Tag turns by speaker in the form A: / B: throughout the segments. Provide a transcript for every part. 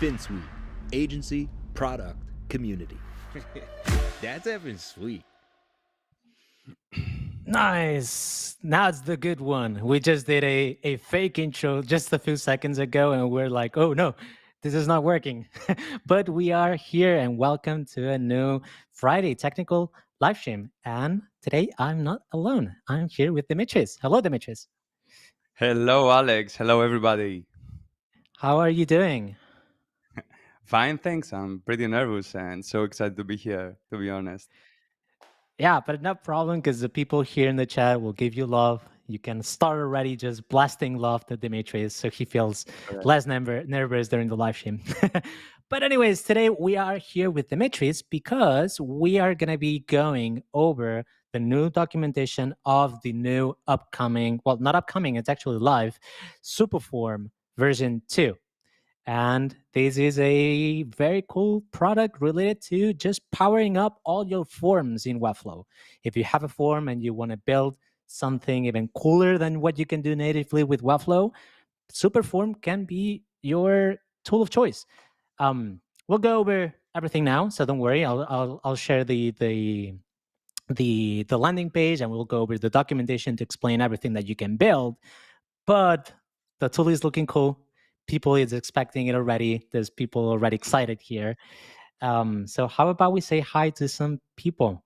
A: Finsweet, agency, product, community. That's effing sweet.
B: Nice. Now it's the good one. We just did a fake intro just a few seconds ago, and we're like, oh no, this is not working. But we are here, and welcome to a new Friday technical live stream. And today I'm not alone. I'm here with Dimitris. Hello, Dimitris.
C: Hello, Alex. Hello, everybody.
B: How are you doing?
C: Fine, thanks. I'm pretty nervous and so excited to be here, to be honest.
B: Yeah, but no problem because the people here in the chat will give you love. You can start already just blasting love to Dimitris so he feels
C: Correct.
B: less nervous during the live stream. But anyways, today we are here with Dimitris because we are going to be going over the new documentation of the new upcoming, well, not upcoming, it's actually live, Superform version 2. And this is a very cool product related to just powering up all your forms in Webflow. If you have a form and you want to build something even cooler than what you can do natively with Webflow, Superform can be your tool of choice. We'll go over everything now, so don't worry. I'll share the landing page, and we'll go over the documentation to explain everything that you can build. But the tool is looking cool. People is expecting it already. There's people already excited here. So how about we say hi to some people?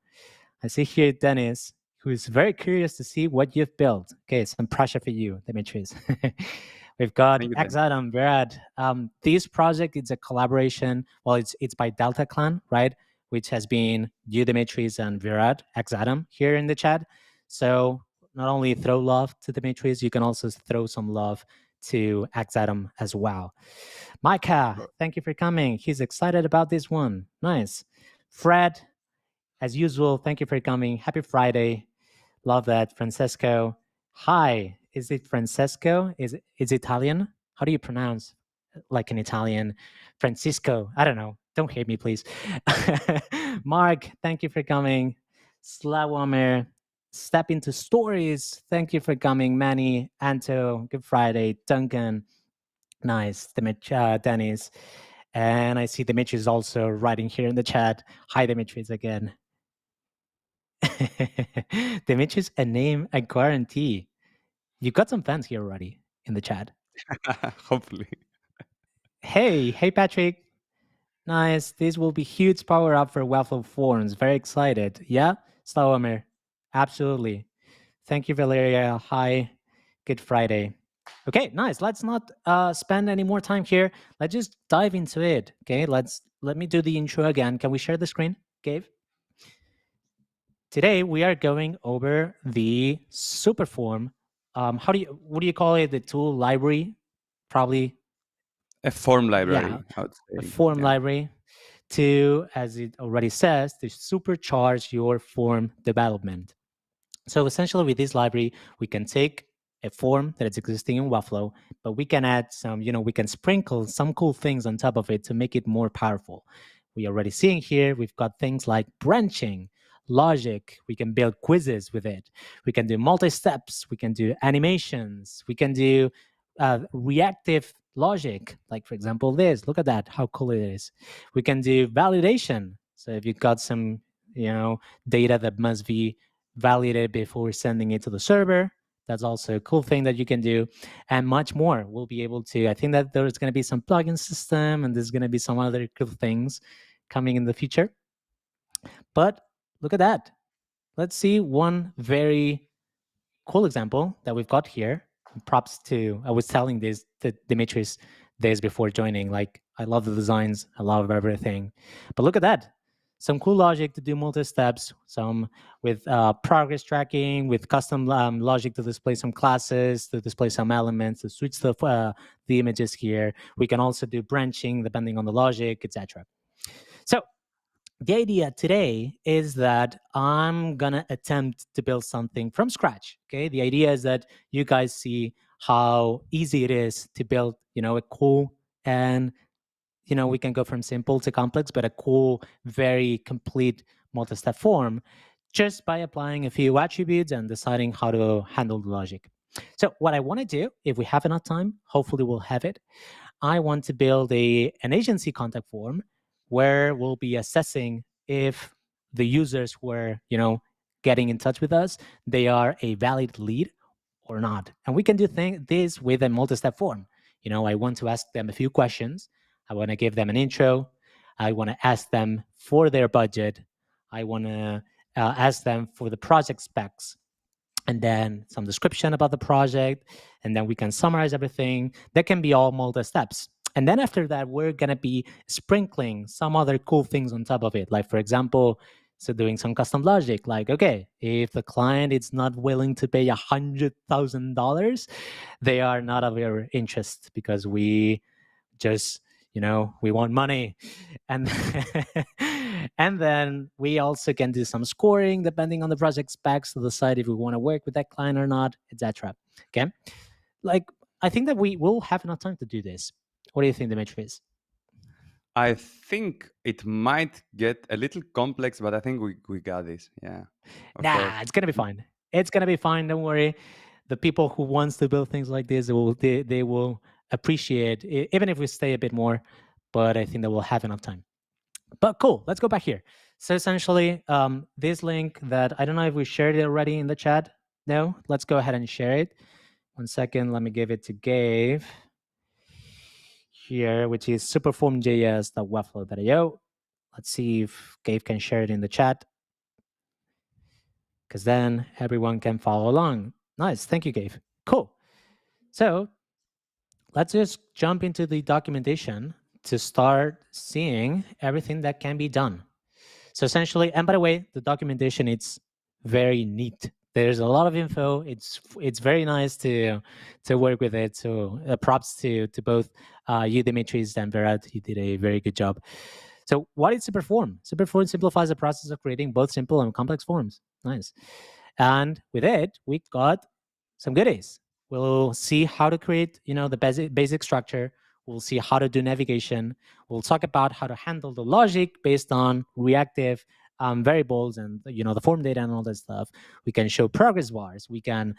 B: I see here Dennis, who is very curious to see what you've built. Okay, some pressure for you, Dimitris. We've got
C: Thank you, Dan.
B: Exadam, Brad. This project is a collaboration. Well, it's by Delta Clan, right? Which has been you, Dimitris, and Virad, Exadam, here in the chat. So not only throw love to Dimitris, you can also throw some love to Exadam as well. Micah, thank you for coming. He's excited about this one. Nice. Fred, as usual, thank you for coming. Happy Friday. Love that. Francesco. Hi. Is it Francesco? Is it Italian? How do you pronounce like an Italian? Francisco. I don't know. Don't hate me, please. Mark, thank you for coming. Slawomer. Step into stories. Thank you for coming. Manny, Anto, good Friday. Duncan. Nice. Dennis. And I see Dimitris also writing here in the chat. Hi, Dimitris again. Dimitris, a name, a guarantee. You got some fans here already in the chat.
C: Hopefully.
B: Hey, Patrick. Nice. This will be huge power up for Webflow forms. Very excited. Yeah, Slowamer. Absolutely. Thank you, Valeria. Hi. Good Friday. Okay, nice. Let's not spend any more time here. Let's just dive into it. Okay, let me do the intro again. Can we share the screen, Gabe? Today we are going over the Superform. What do you call it? The tool library, probably.
C: A form library,
B: Yeah,
C: I would
B: a
C: say.
B: form
C: Yeah.
B: library to, as it already says, to supercharge your form development. So essentially, with this library, we can take a form that is existing in Webflow, but we can add some, we can sprinkle some cool things on top of it to make it more powerful. We already seeing here, we've got things like branching, logic. We can build quizzes with it. We can do multi-steps. We can do animations. We can do reactive logic, like for example, this. Look at that, how cool it is. We can do validation. So if you've got some, data that must be validated before sending it to the server, that's also a cool thing that you can do, and much more. We'll be able to, I think that there's going to be some plugin system, and there's going to be some other cool things coming in the future. But look at that. Let's see one very cool example that we've got here. Props to, I was telling this to Dimitris days before joining, like, I love the designs, I love everything. But look at that. Some cool logic to do multi-steps, some with progress tracking, with custom logic to display some classes, to display some elements, to switch the images here. We can also do branching depending on the logic, etc. So the idea today is that I'm gonna attempt to build something from scratch. Okay, the idea is that you guys see how easy it is to build, a cool, and we can go from simple to complex, but a cool, very complete multi-step form just by applying a few attributes and deciding how to handle the logic. So what I want to do, if we have enough time, hopefully we'll have it, I want to build an agency contact form where we'll be assessing if the users who are, getting in touch with us, they are a valid lead or not. And we can do this with a multi-step form. I want to ask them a few questions. I want to give them an intro. I want to ask them for their budget. I want to ask them for the project specs, and then some description about the project, and then we can summarize everything. That can be all multi-steps. And then after that, we're going to be sprinkling some other cool things on top of it. Like, for example, so doing some custom logic, like, okay, if the client is not willing to pay $100,000, they are not of your interest because we just, we want money. And and then we also can do some scoring depending on the project specs to decide if we want to work with that client or not, etc. Okay, like, I think that we will have enough time to do this. What do you think, Dimitris?
C: I think it might get a little complex, but I think we got this. Yeah. Of course.
B: It's gonna be fine. It's gonna be fine. Don't worry. The people who wants to build things like this, they will appreciate it, even if we stay a bit more. But I think that we'll have enough time. But cool. Let's go back here. So essentially, this link that I don't know if we shared it already in the chat. No, let's go ahead and share it. 1 second. Let me give it to Gabe here, which is superform.js.webflow.io. Let's see if Gabe can share it in the chat, because then everyone can follow along. Nice. Thank you, Gabe. Cool. So let's just jump into the documentation to start seeing everything that can be done. So essentially, and by the way, the documentation, it's very neat. There's a lot of info. It's very nice to work with it. So props to both you, Dimitris, and Berat. You did a very good job. So what is Superform? Superform simplifies the process of creating both simple and complex forms. Nice. And with it, we got some goodies. We'll see how to create, the basic structure. We'll see how to do navigation. We'll talk about how to handle the logic based on reactive variables and, the form data and all that stuff. We can show progress bars. We can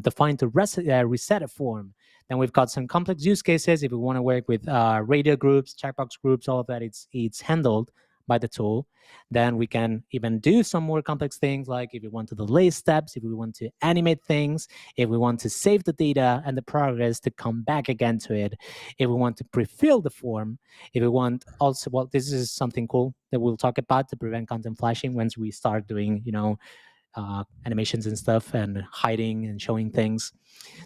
B: define to reset a form. Then we've got some complex use cases. If we want to work with radio groups, checkbox groups, all of that, it's handled by the tool. Then we can even do some more complex things, like if we want to delay steps, if we want to animate things, if we want to save the data and the progress to come back again to it, if we want to pre-fill the form, if we want also, well, this is something cool that we'll talk about to prevent content flashing once we start doing, animations and stuff and hiding and showing things.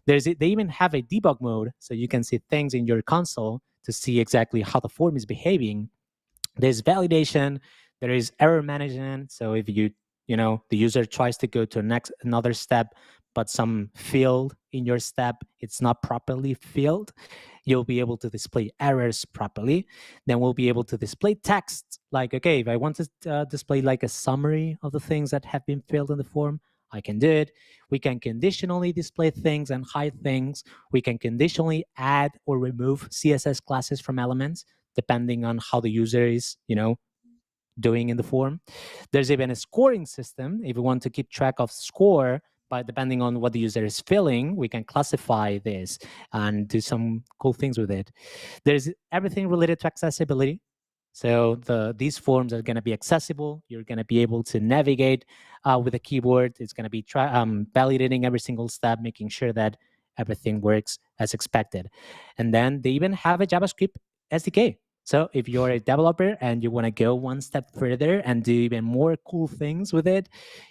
B: They even have a debug mode, so you can see things in your console to see exactly how the form is behaving. There's validation, there is error management. So if the user tries to go to another step, but some field in your step, it's not properly filled, you'll be able to display errors properly. Then we'll be able to display text. Like, okay, if I want to display like a summary of the things that have been filled in the form, I can do it. We can conditionally display things and hide things. We can conditionally add or remove CSS classes from elements, depending on how the user is, doing in the form. There's even a scoring system. If we want to keep track of score, depending on what the user is filling, we can classify this and do some cool things with it. There's everything related to accessibility. So these forms are going to be accessible. You're going to be able to navigate with a keyboard. It's going to be validating every single step, making sure that everything works as expected. And then they even have a JavaScript SDK. So if you're a developer and you want to go one step further and do even more cool things with it,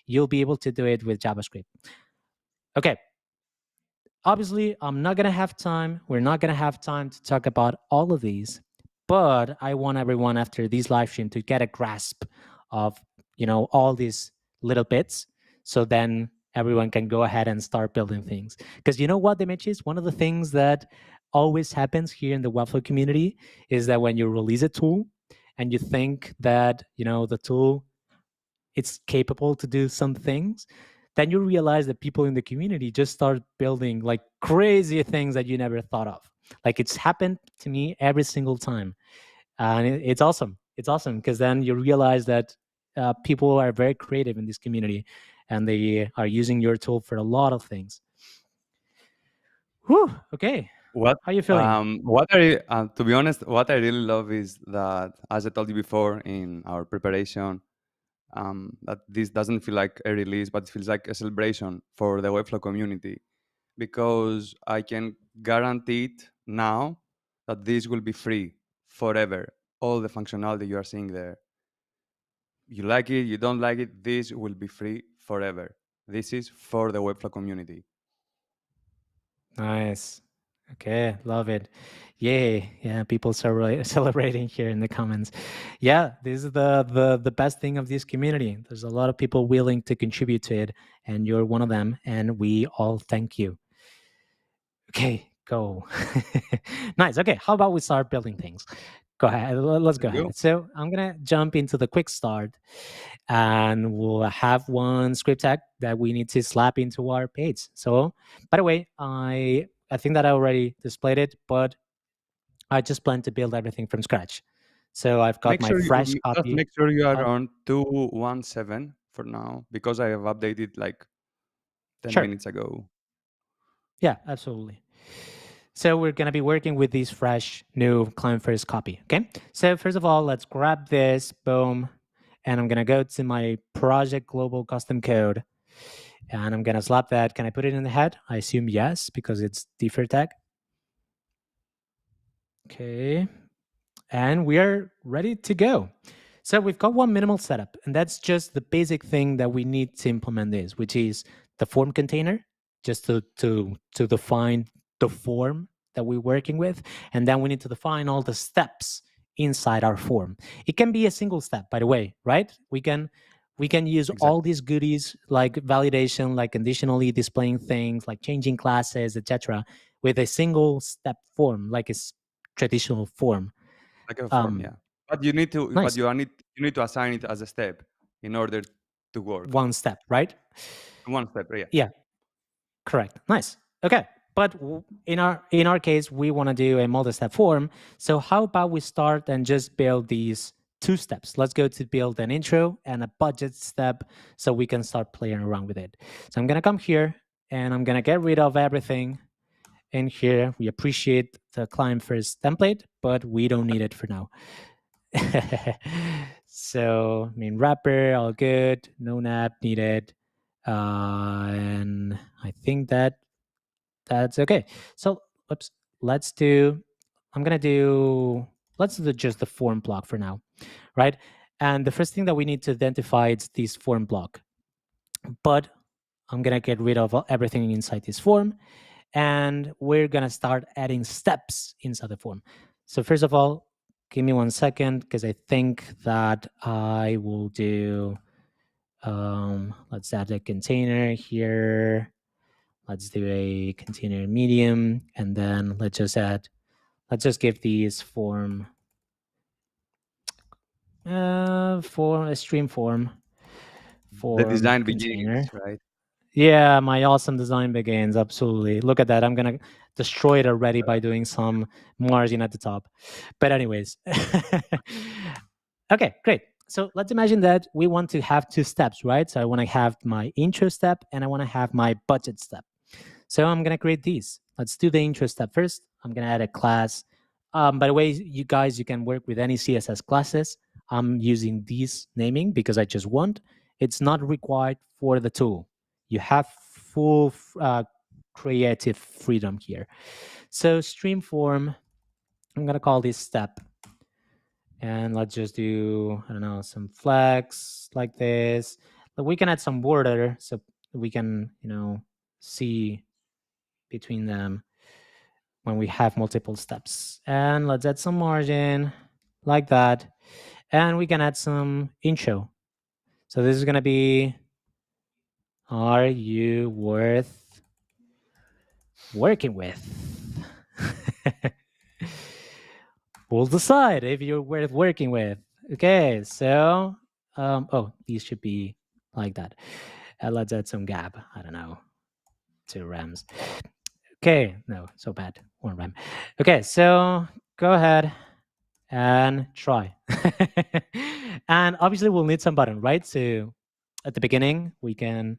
B: you'll be able to do it with JavaScript. Okay. Obviously, I'm not going to have time. We're not going to have time to talk about all of these, but I want everyone after this live stream to get a grasp of, all these little bits. So then everyone can go ahead and start building things. Because you know what, Dimitris? One of the things that always happens here in the Webflow community is that when you release a tool and you think that, the tool, it's capable to do some things, then you realize that people in the community just start building like crazy things that you never thought of. Like, it's happened to me every single time. And it's awesome. It's awesome because then you realize that people are very creative in this community and they are using your tool for a lot of things. Whew, okay.
C: What
B: How are you feeling?
C: what I to be honest, what I really love is that, as I told you before in our preparation, that this doesn't feel like a release, but it feels like a celebration for the Webflow community, because I can guarantee it now that this will be free forever. All the functionality you are seeing there, you like it, you don't like it, this will be free forever. This is for the Webflow community.
B: Nice. Okay, love it. Yay. Yeah, people celebrating here in the comments. Yeah, this is the best thing of this community. There's a lot of people willing to contribute to it, and you're one of them, and we all thank you. Okay, go. Nice. Okay, how about we start building things? Go ahead. Let's go
C: Let's go.
B: ahead. So I'm gonna jump into the quick start, and we'll have one script tag that we need to slap into our page. So, by the way, I think that I already displayed it, but I just plan to build everything from scratch. So I've got
C: Make
B: my
C: sure
B: fresh
C: just
B: copy.
C: make sure you are
B: Of,
C: on 217 for now, because I have updated like 10
B: sure.
C: minutes ago.
B: Yeah, absolutely. So we're going to be working with this fresh new client first copy. Okay. So first of all, let's grab this, boom. And I'm going to go to my project global custom code and I'm going to slap that. Can I put it in the head? I assume yes, because it's defer tag. Okay. And we are ready to go. So we've got one minimal setup, and that's just the basic thing that we need to implement this, which is the form container, just to define the form that we're working with, and then we need to define all the steps inside our form. It can be a single step, by the way, right? We can use all
C: Exactly.
B: these goodies like validation, like conditionally displaying things, like changing classes, etc., with a single step form, like a traditional form.
C: Like a form,
B: Um,
C: yeah. But
B: nice.
C: you need to assign it as a step in order to work.
B: One step, right?
C: One step, yeah.
B: Yeah, correct. Nice. Okay. But in our case, we want to do a multi-step form. So how about we start and just build these two steps? Let's go to build an intro and a budget step so we can start playing around with it. So I'm gonna come here and I'm gonna get rid of everything in here. We appreciate the client first template, but we don't need it for now. So, I mean, wrapper, all good. No nap needed. And I think that's okay. So, oops, let's do, I'm going to do, let's do just the form block for now, right? And the first thing that we need to identify is this form block. But I'm going to get rid of everything inside this form. And we're going to start adding steps inside the form. So first of all, give me 1 second because I think that I will do, let's add a container here. Let's do a container medium. And then let's just give these form for a stream form
C: The
B: form
C: design
B: container.
C: begins, right?
B: Yeah, my awesome design begins. Absolutely. Look at that. I'm going to destroy it already by doing some margin at the top. But, anyways. Okay, great. So let's imagine that we want to have two steps, right? So I want to have my intro step and I want to have my budget step. So I'm going to create these. Let's do the intro step first. I'm going to add a class. By the way, you guys, you can work with any CSS classes. I'm using these naming because I just want. It's not required for the tool. You have full creative freedom here. So stream form, I'm going to call this step. And let's just do, I don't know, some flex like this. But we can add some border so we can, see between them when we have multiple steps. And let's add some margin like that. And we can add some intro. So this is going to be, are you worth working with? We'll decide if you're worth working with. Okay, so, these should be like that. Let's add some gap. I don't know, 2 rams. Okay, no, so bad. 1 ram. Okay, so go ahead and try. And obviously we'll need some button, right? So at the beginning, we can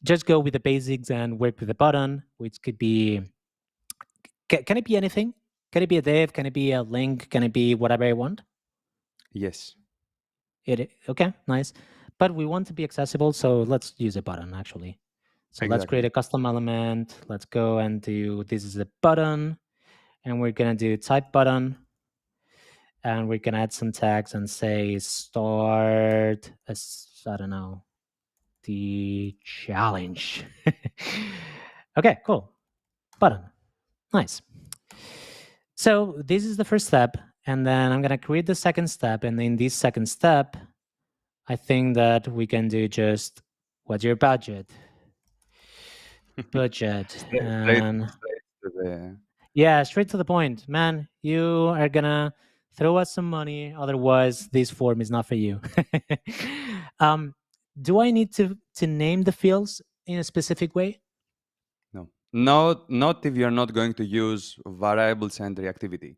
B: just go with the basics and work with the button, which could be Can it be anything? Can it be a div? Can it be a link? Can it be whatever I want?
C: Yes.
B: Okay, nice. But we want to be accessible, so let's use a button actually. So let's create
C: Exactly.
B: a custom element. Let's go and do, this is a button, and we're gonna do type button, and we're gonna add some tags and say start, I don't know, the challenge. Okay, cool. Button, nice. So this is the first step, and then I'm gonna create the second step, and in this second step, I think that we can do just, what's your budget? Budget. And
C: Straight to the.
B: yeah, straight to the point. Man, you are gonna throw us some money, otherwise this form is not for you. um, do I need to name the fields in a specific way?
C: No. Not if you're not going to use variables and reactivity.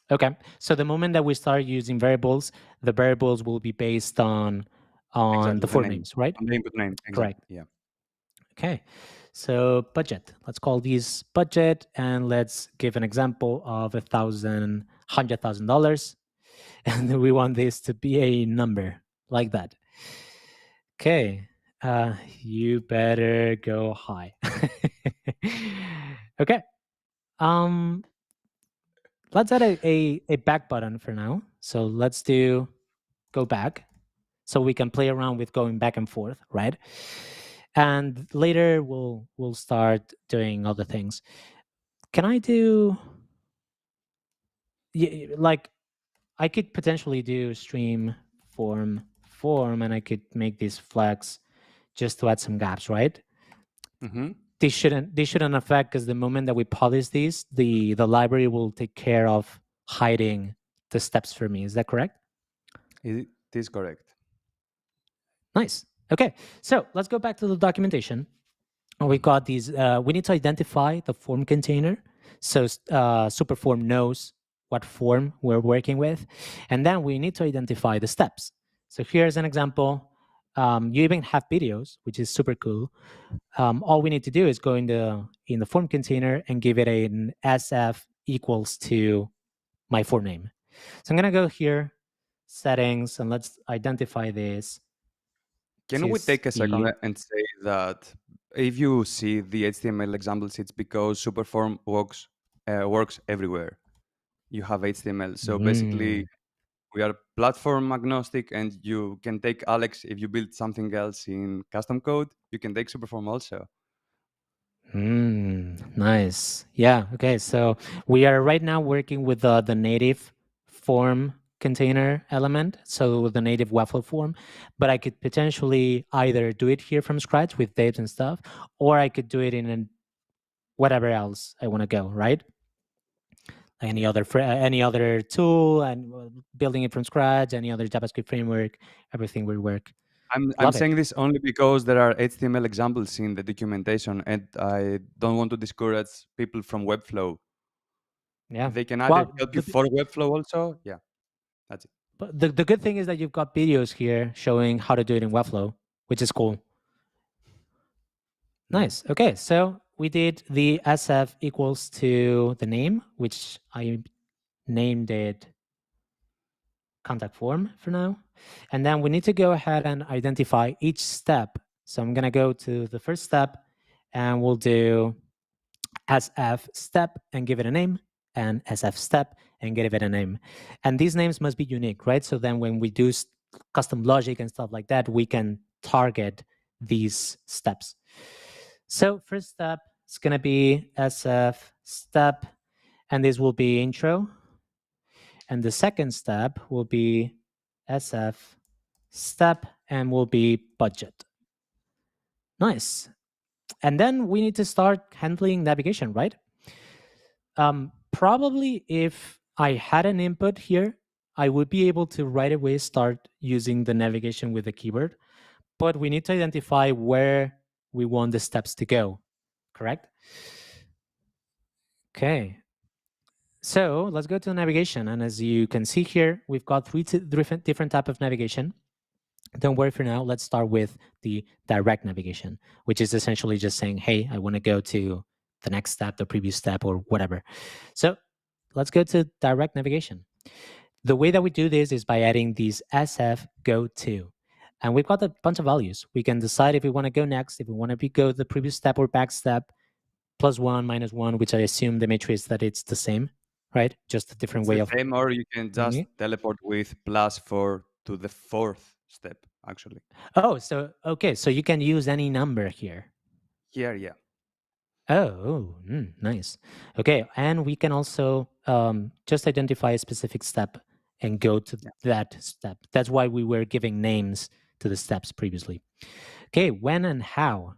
B: Okay. So the moment that we start using variables, the variables will be based on
C: Exactly.
B: the
C: The
B: form
C: name.
B: names, right?
C: On the input name. Exactly.
B: Correct.
C: Yeah.
B: Okay. So budget. Let's call these budget, and let's give an example of $100,000, and we want this to be a number like that. Okay. You better go high. Okay. Um, let's add a back button for now. So let's do go back, so we can play around with going back and forth, right? And later we'll start doing other things. Can I do, like, I could potentially do stream form, and I could make these flags just to add some gaps, right?
C: Mm-hmm.
B: They shouldn't affect, because the moment that we polish these, the library will take care of hiding the steps for me. Is that correct?
C: It is correct.
B: Nice. Okay, so let's go back to the documentation. We got these. We need to identify the form container, so Superform knows what form we're working with, and then we need to identify the steps. So here's an example. You even have videos, which is super cool. All we need to do is go in the form container and give it an SF equals to my form name. So I'm gonna go here, settings, and let's identify this.
C: Can we take a second
B: See.
C: and say that if you see the HTML examples, it's because Superform works everywhere. You have HTML. So basically,
B: Mm.
C: we are platform agnostic, and you can take Alex if you build something else in custom code. You can take Superform also.
B: Nice. Yeah. Okay. So we are right now working with the native form container element, so with the native Webflow form. But I could potentially either do it here from scratch with dates and stuff, or I could do it in whatever else I want to go. Right. Any other tool, and building it from scratch, any other JavaScript framework, everything will work.
C: I'm
B: Love it.
C: saying this only because there are HTML examples in the documentation, and I don't want to discourage people from Webflow.
B: Yeah.
C: They can either
B: Well,
C: help you for Webflow also. Yeah, that's it.
B: but the good thing is that you've got videos here showing how to do it in Webflow, which is cool.
C: Mhm.
B: Nice. Okay, so we did the SF equals to the name, which I named it contact form for now. And then we need to go ahead and identify each step. So I'm going to go to the first step, and we'll do SF step and give it a name, and SF step and give it a name. And these names must be unique, right? So then when we do custom logic and stuff like that, we can target these steps. So first step is going to be SF step, and this will be intro. And the second step will be SF step and will be budget. Nice. And then we need to start handling navigation, right? Probably if I had an input here, I would be able to right away start using the navigation with the keyboard, but we need to identify where we want the steps to go, correct? Okay. So let's go to the navigation. And as you can see here, we've got three different type of navigation. Don't worry for now. Let's start with the direct navigation, which is essentially just saying, hey, I want to go to the next step, the previous step, or whatever. So let's go to direct navigation. The way that we do this is by adding these SF go to. And we've got a bunch of values. We can decide if we want to go next, if we want to go the previous step or back step, +1, -1, which I assume, Dimitris, that it's the same, right? Just a different
C: It's
B: way
C: the
B: of
C: same, or you can
B: doing
C: just
B: it.
C: teleport with +4 to the fourth step, actually.
B: Oh, so okay, so you can use any number here.
C: Here, yeah.
B: Oh, nice. Okay, and we can also just identify a specific step and go to
C: Yeah.
B: that step. That's why we were giving names to the steps previously. Okay, when and how.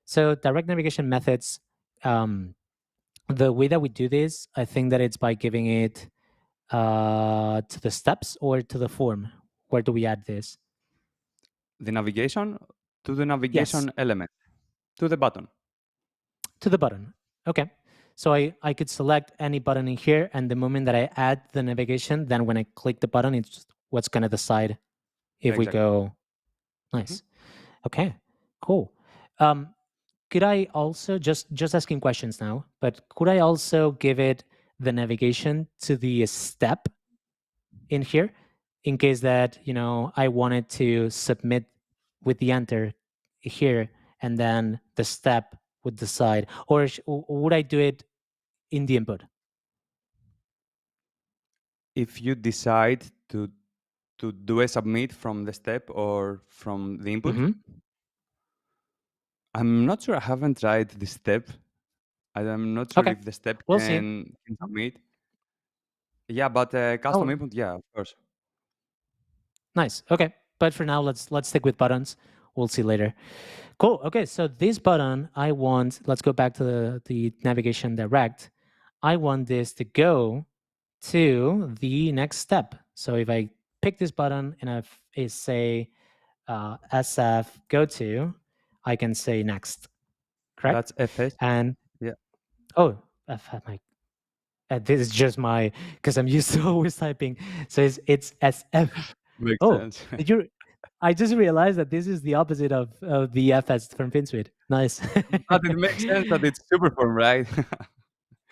B: So direct navigation methods, the way that we do this, I think that it's by giving it to the steps or to the form. Where do we add this?
C: The navigation to the
B: Yes,
C: navigation element, to the button.
B: to the button. Okay. So I could select any button in here, and the moment that I add the navigation, then when I click the button, it's just what's going to decide if we
C: Exactly.
B: go. Nice. Okay, cool. Could I also just asking questions now, but could I also give it the navigation to the step in here in case that, I wanted to submit with the enter here, and then the step would decide, or would I do it in the input?
C: If you decide to do a submit from the step or from the input,
B: Hmm.
C: I'm not sure. I haven't tried the step. I'm not sure
B: Okay,
C: if the step
B: we'll see.
C: can submit. Yeah, but custom
B: Oh,
C: input, yeah, of course.
B: nice. Okay, but for now, let's stick with buttons. We'll see later. Cool. Okay, so this button, I want. Let's go back to the navigation direct. I want this to go to the next step. So if I pick this button and I say SF go to, I can say next, correct?
C: That's FS.
B: And
C: Yeah,
B: oh, my this is just my, because I'm used to always typing. So it's SF.
C: makes
B: Oh,
C: sense.
B: did you? I just realized that this is the opposite of the FS from Finsweet. Nice.
C: But it makes sense that it's Superform, right?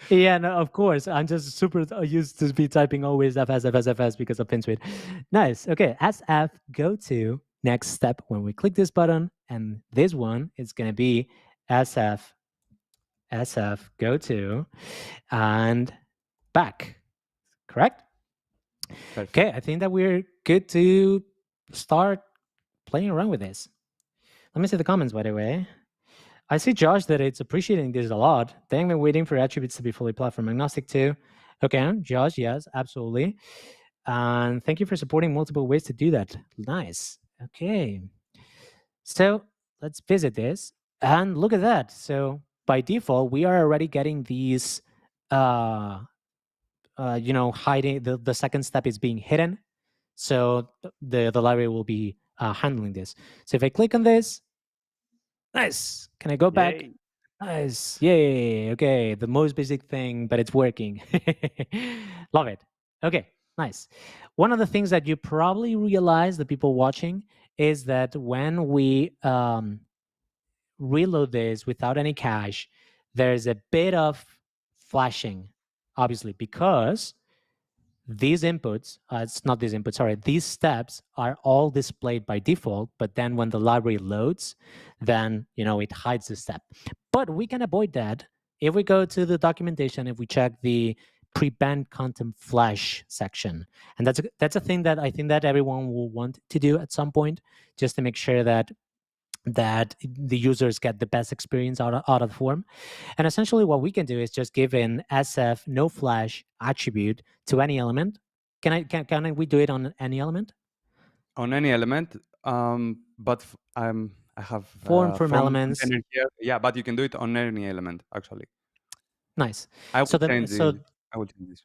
B: Yeah, no, of course. I'm just super used to be typing always FS, FS, FS because of Finsweet. Nice. Okay, SF go to next step. When we click this button, and this one is going to be SF go to and back. Correct?
C: Perfect.
B: Okay, I think that we're good to start playing around with this. Let me see the comments, by the way. I see Josh that it's appreciating this a lot. They've been waiting for attributes to be fully platform agnostic too. Okay, Josh, yes, absolutely. And thank you for supporting multiple ways to do that. Nice. Okay. So let's visit this and look at that. So by default, we are already getting these, hiding. The second step is being hidden. So the library will be handling this. So if I click on this, nice. Can I go back?
C: Yay.
B: Nice. Yay. Okay. The most basic thing, but it's working. Love it. Okay. Nice. One of the things that you probably realize, the people watching, is that when we reload this without any cache, there's a bit of flashing, obviously, because these inputs, it's not these inputs, sorry, these steps are all displayed by default, but then when the library loads, then, it hides the step. But we can avoid that if we go to the documentation, if we check the prevent content flash section. And that's a thing that I think that everyone will want to do at some point, just to make sure that the users get the best experience out of the form. And essentially what we can do is just give an SF no flash attribute to any element. Can we do it on any element?
C: On any element, but I have
B: Form from
C: from
B: elements.
C: container here. Yeah, but you can do it on any element actually.
B: Nice.
C: I
B: So
C: will
B: then,
C: change
B: so
C: this. I will change this.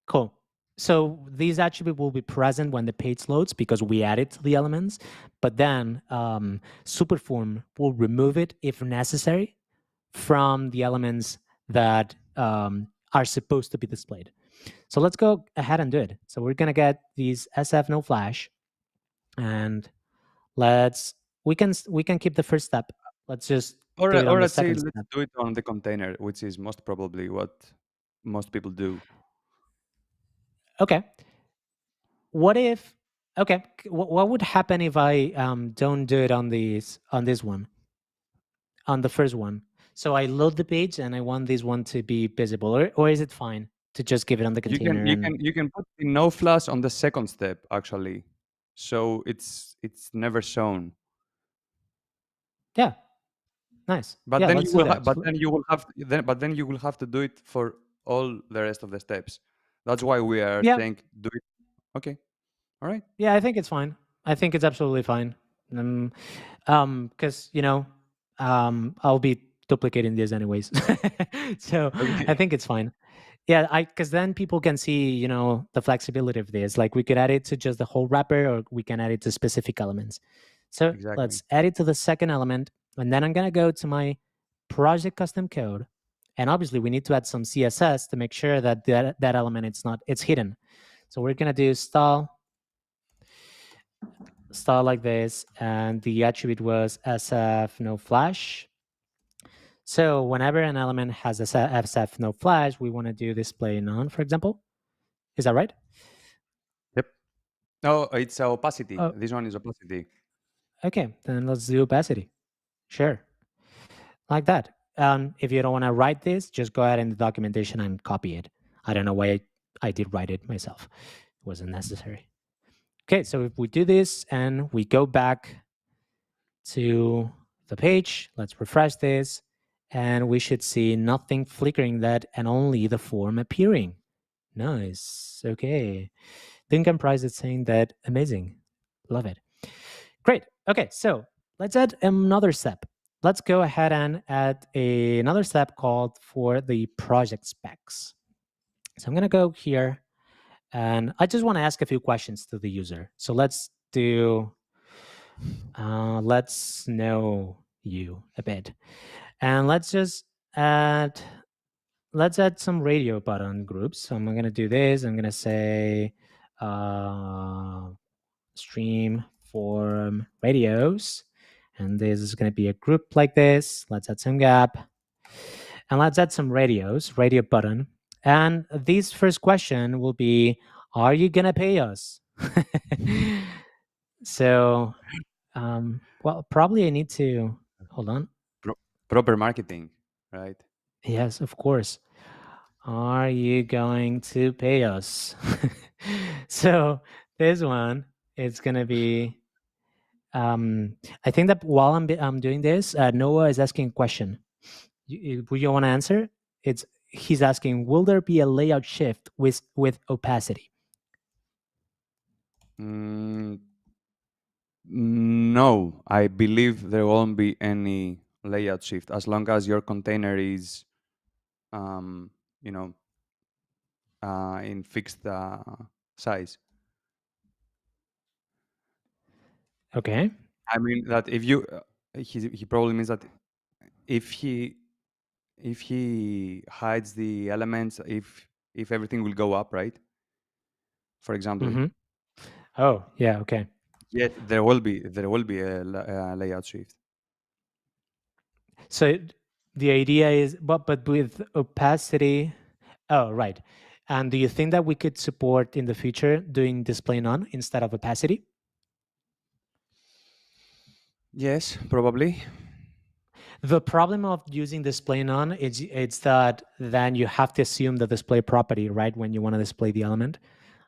B: cool. So these attributes will be present when the page loads because we add it to the elements, but then Superform will remove it if necessary from the elements that are supposed to be displayed. So let's go ahead and do it. So we're gonna get these SF no flash, and we can keep the first step. Let's just do it on
C: or
B: the
C: let's say
B: second
C: let's
B: step.
C: do it on the container, which is most probably what most people do.
B: Okay. What if? Okay. What would happen if I don't do it on this one, on the first one? So I load the page and I want this one to be visible, or is it fine to just give it on the
C: You can
B: container
C: you
B: and
C: can you can put the no flash on the second step actually, so it's never shown.
B: yeah, nice.
C: But
B: Yeah,
C: then
B: let's
C: you
B: do
C: will
B: that.
C: but then you will have to do it for all the rest of the steps. That's why we are
B: Yeah,
C: saying do it. Okay, all right.
B: yeah, I think it's fine. I think it's absolutely fine. Because I'll be duplicating this anyways, so I
C: Okay,
B: think it's fine. Yeah, I because then people can see the flexibility of this. Like we could add it to just the whole wrapper, or we can add it to specific elements. So
C: exactly.
B: let's add it to the second element, and then I'm gonna go to my project custom code, and obviously we need to add some CSS to make sure that that element it's hidden. So we're gonna do style like this, and the attribute was sf no flash. So whenever an element has a sf no flash, we want to do display none, for example. Is that right?
C: Yep. No, it's opacity.
B: Oh,
C: This one is opacity.
B: okay. Then let's do opacity. Sure, like that. If you don't want to write this, just go ahead in the documentation and copy it. I don't know why I did write it myself. It wasn't necessary. Okay, so if we do this and we go back to the page, let's refresh this, and we should see nothing flickering that and only the form appearing. Nice. Okay. Think Price is saying that amazing. Love it. Great. Okay, so let's add another step. Let's go ahead and add another step called for the project specs. So I'm going to go here and I just want to ask a few questions to the user. So let's know you a bit. And add let's add some radio button groups. So I'm going to do this. I'm going to say uh, stream form radios. And this is going to be a group like this. Let's add some gap. And let's add some radio button. And this first question will be, are you going to pay us? So, well, probably I need to, hold on.
C: Pro- Proper marketing, right?
B: Yes, of course. Are you going to pay us? So this one is going to be I think that while I'm doing this, Noah is asking a question. Would you want to answer? He's asking, will there be a layout shift with opacity?
C: Mm, no, I believe there won't be any layout shift as long as your container is, um, you know, in fixed size.
B: Okay.
C: I mean that if you, he probably means that if he if he hides the elements, if everything will go up, right? For example,
B: Mm-hmm. Oh, yeah. Okay.
C: yes, there will be a layout shift.
B: So the idea is, but with opacity. Oh, right. And do you think that we could support in the future doing display none instead of opacity?
C: Yes, probably.
B: The problem of using display none is it's that then you have to assume the display property, right? When you want to display the element.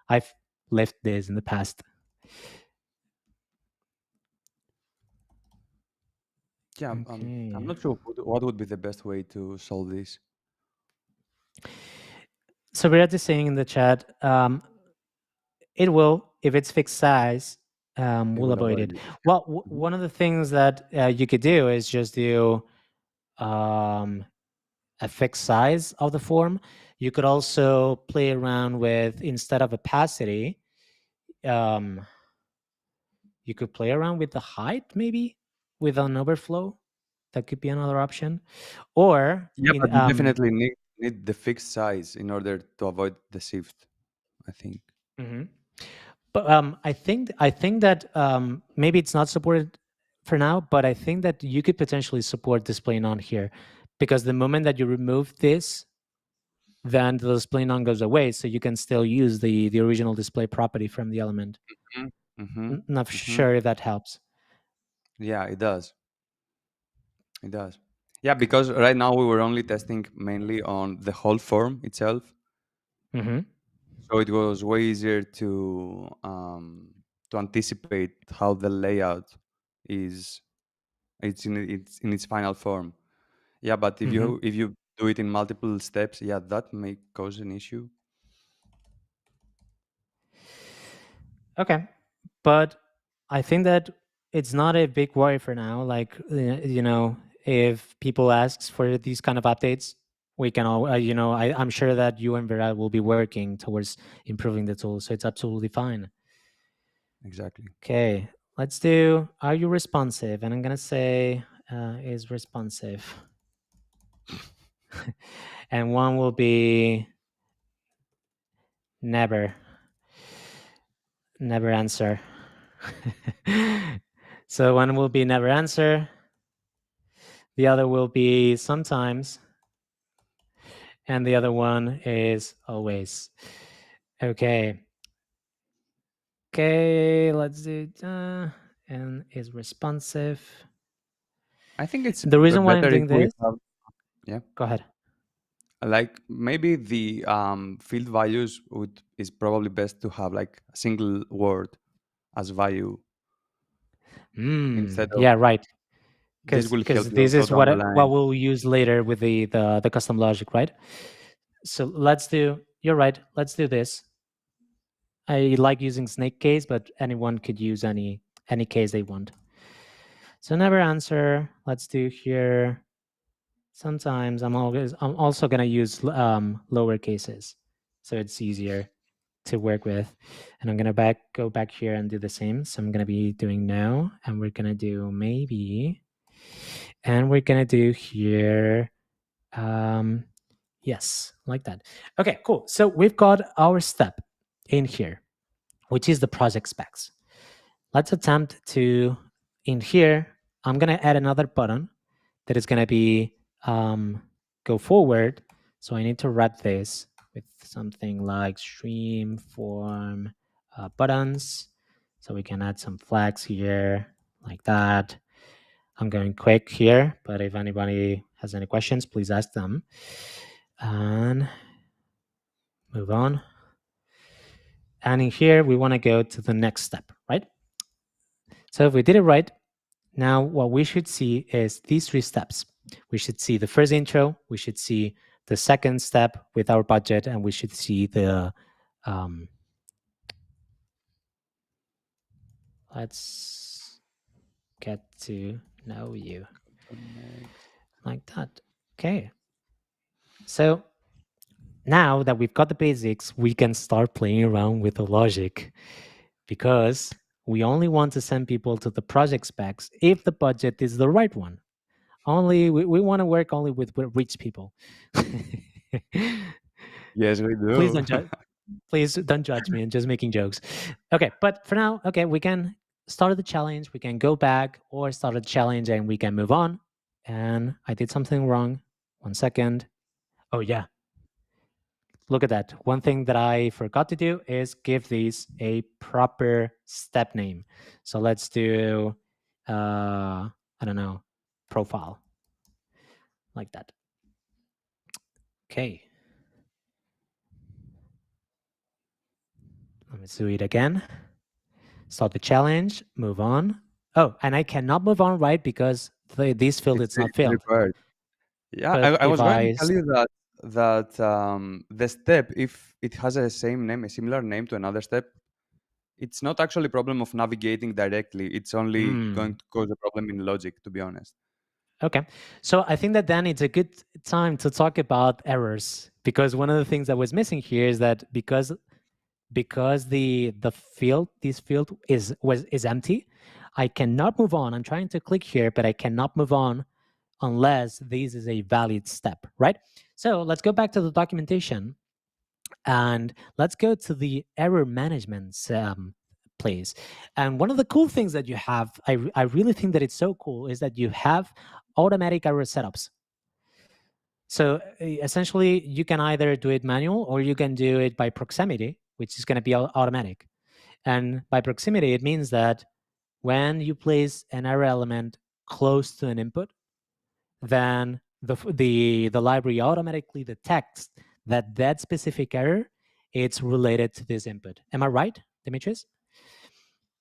B: I've left this in the past.
C: Yeah, I'm
B: Okay.
C: not sure what would be the best way to solve this.
B: So we're just saying in the chat, it will, if it's fixed size,
C: It
B: we'll
C: will
B: avoid
C: avoid
B: it.
C: it.
B: Well,
C: Mhm.
B: one of the things that you could do is just do um, a fixed size of the form. You could also play around with, instead of opacity, um, you could play around with the height, maybe with an overflow. That could be another option. Or
C: Yeah,
B: in
C: but you definitely need the fixed size in order to avoid the shift, I think.
B: mhm. But I think that maybe it's not supported for now, but I think that you could potentially support display none here, because the moment that you remove this, then the display none goes away, so you can still use the original display property from the element.
C: Mm-hmm.
B: Not
C: Mm-hmm.
B: sure if that helps.
C: Yeah, it does. It does. Yeah, because right now we were only testing mainly on the whole form itself,
B: Mm-hmm.
C: so it was way easier to anticipate how the layout is it's in its final form. Yeah, but
B: Mm-hmm.
C: if you do it in multiple steps, yeah, that may cause an issue.
B: Okay, but I think that it's not a big worry for now. Like, if people asks for these kind of updates, we can all, I'm sure that you and Vera will be working towards improving the tool, so it's absolutely fine.
C: Exactly.
B: Okay, let's do, are you responsive? And I'm gonna say is responsive. And one will be never answer. So one will be never answer. The other will be sometimes. And the other one is always. Okay. Okay, let's do and is responsive.
C: I think it's
B: The reason why I'm
C: better if
B: doing
C: we
B: this,
C: have, yeah,
B: go ahead.
C: like maybe the field values would is probably best to have like a single word as value instead of
B: Yeah, right.
C: this will help
B: Because
C: you
B: this
C: also
B: is
C: down the
B: what
C: line.
B: we'll use later with the custom logic, right? So let's do. You're right. Let's do this. I like using snake case, but anyone could use any case they want. So never answer. Let's do here. Sometimes I'm also gonna use lower cases, so it's easier to work with. And I'm gonna go back here and do the same. So I'm gonna be doing no, and we're gonna do maybe, and we're gonna do here. Yes, like that. Okay, cool. So we've got our step in here, which is the project specs. Let's attempt to, in here, I'm going to add another button that is going to be go forward. So I need to wrap this with something like stream form buttons. So we can add some flags here like that. I'm going quick here, but if anybody has any questions, please ask them. And move on. And in here, we want to go to the next step, right? So if we did it right, now what we should see is these three steps. We should see the first intro, we should see the second step with our budget, and we should see the, let's get to know you, like that. Okay. So now that we've got the basics, we can start playing around with the logic, because we only want to send people to the project specs if the budget is the right one. Only we want to work only with rich people.
C: Yes, we
B: Please
C: do.
B: don't judge. Please don't judge me. I'm just making jokes. Okay, but for now, okay, we can start the challenge. We can go back or start a challenge, and we can move on. And I did something wrong. 1 second. Oh yeah, look at that. One thing that I forgot to do is give these a proper step name. So let's do, I don't know, profile, like that. Okay. Let me do it again. Start the challenge, move on. Oh, and I cannot move on, right? Because this field is not
C: It's
B: filled.
C: required. Yeah,
B: But
C: I
B: if
C: was going to
B: I,
C: tell you that the step, if it has a same name, a similar name to another step, it's not actually a problem of navigating directly. It's only going to cause a problem in logic, to be honest.
B: okay. So I think that then it's a good time to talk about errors, because one of the things that was missing here is that because the field, this field is empty, I cannot move on. I'm trying to click here, but I cannot move on unless this is a valid step, right? So let's go back to the documentation, and let's go to the error management plays. And one of the cool things that you have, I really think that it's so cool, is that you have automatic error setups. So essentially, you can either do it manual or you can do it by proximity, which is going to be automatic. And by proximity, it means that when you place an error element close to an input, then the library automatically detects that that specific error it's related to this input. Am I right, Dimitris?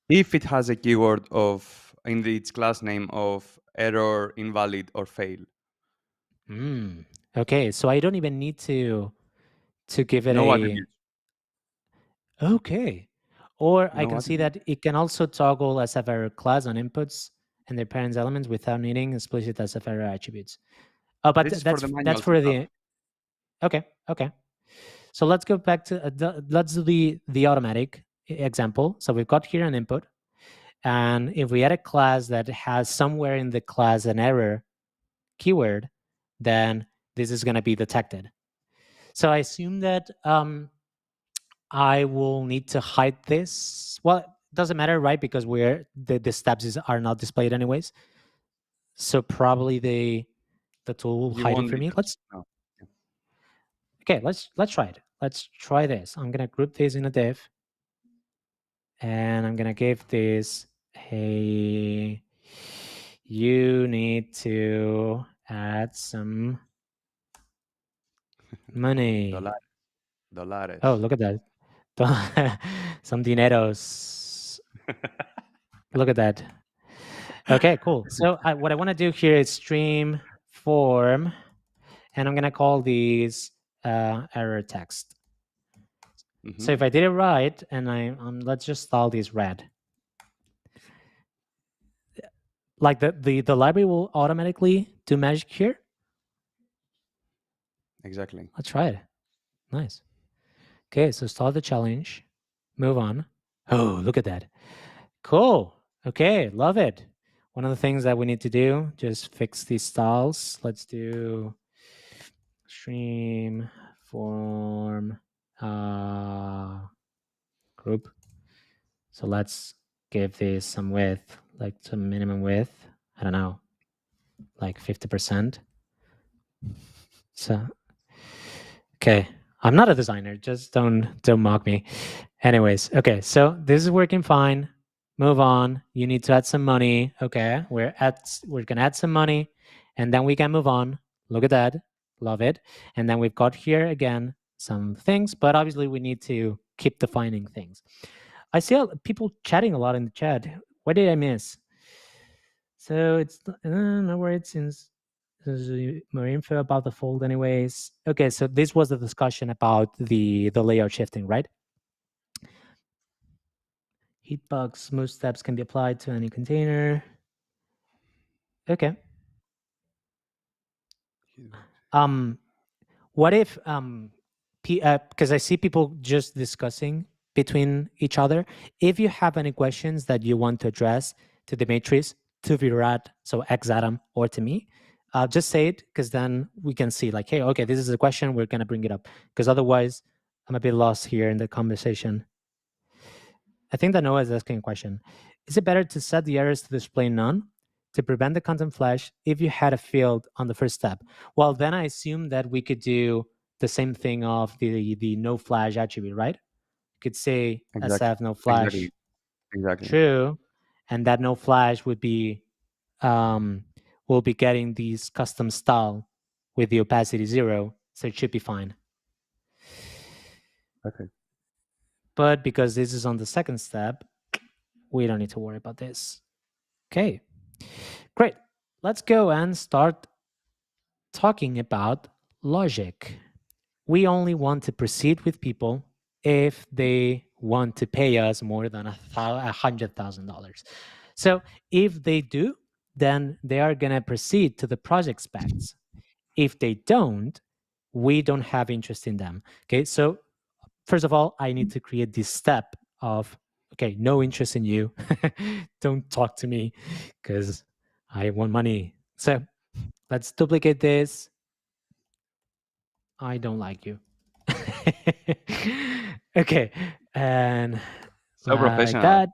C: If it has a keyword of in its class name of error, invalid, or fail.
B: Okay, so I don't even need to give it
C: No
B: a
C: attributes.
B: okay. Or I
C: No
B: can see
C: attributes.
B: that it can also toggle SFR class on inputs and their parents elements without needing explicit SFR attributes. Oh, but
C: This is for the
B: that's
C: manual
B: for
C: setup.
B: the okay. So let's go back to let's do the automatic example. So we've got here an input, and if we add a class that has somewhere in the class an error keyword, then this is going to be detected. So I assume that I will need to hide this. Well, it doesn't matter, right? Because the steps are not displayed anyways. So probably the tool will
C: You
B: hide it
C: won't
B: for
C: need
B: me.
C: to.
B: Let's
C: No.
B: okay. Let's try it. Let's try this. I'm gonna group this in a div, and I'm gonna give this. Hey, you need to add some money.
C: Dólares.
B: Oh, look at that. Some dineros. Look at that. Okay, cool. So what I want to do here is stream form, and I'm going to call these error text. So if I did it right, and let's just style these red. Like the library will automatically do magic here.
C: Exactly.
B: Let's try it. Nice. Okay, so start the challenge. Move on. Oh, look at that. Cool. Okay, love it. One of the things that we need to do, just fix these styles. Let's do stream form group. So let's give this some width, like some minimum width. I don't know, like 50%. So, okay, I'm not a designer. Just don't mock me. Anyways, okay, so this is working fine. Move on. You need to add some money. Okay, we're gonna add some money, and then we can move on. Look at that, love it. And then we've got here again some things, but obviously we need to keep defining things. I see people chatting a lot in the chat. What did I miss? So it's no worries since there's more info about the fold anyways. Okay, so this was the discussion about the layout shifting, right? Heatbox smooth steps can be applied to any container. Okay. What if because I see people just discussing between each other. If you have any questions that you want to address to Dimitris, to Virat, so Xatom, or to me, just say it, because then we can see like, hey, okay, this is a question, we're gonna bring it up. Because otherwise, I'm a bit lost here in the conversation. I think that Noah is asking a question. Is it better to set the errors to display none to prevent the content flash if you had a field on the first step? Well, then I assume that we could do the same thing of the no flash attribute, right? You could say
C: Exactly.
B: SF no flash
C: Exactly.
B: true, and that no flash would be we'll be getting these custom style with the opacity 0, so it should be fine.
C: Okay.
B: But because this is on the second step, we don't need to worry about this. Okay, great. Let's go and start talking about logic. We only want to proceed with people if they want to pay us more than $100,000. So if they do, then they are going to proceed to the project specs. If they don't, we don't have interest in them. Okay, so first of all, I need to create this step of, okay, no interest in you. Don't talk to me because I want money. So let's duplicate this. I don't like you. Okay, and
C: So
B: Like
C: professional.
B: that.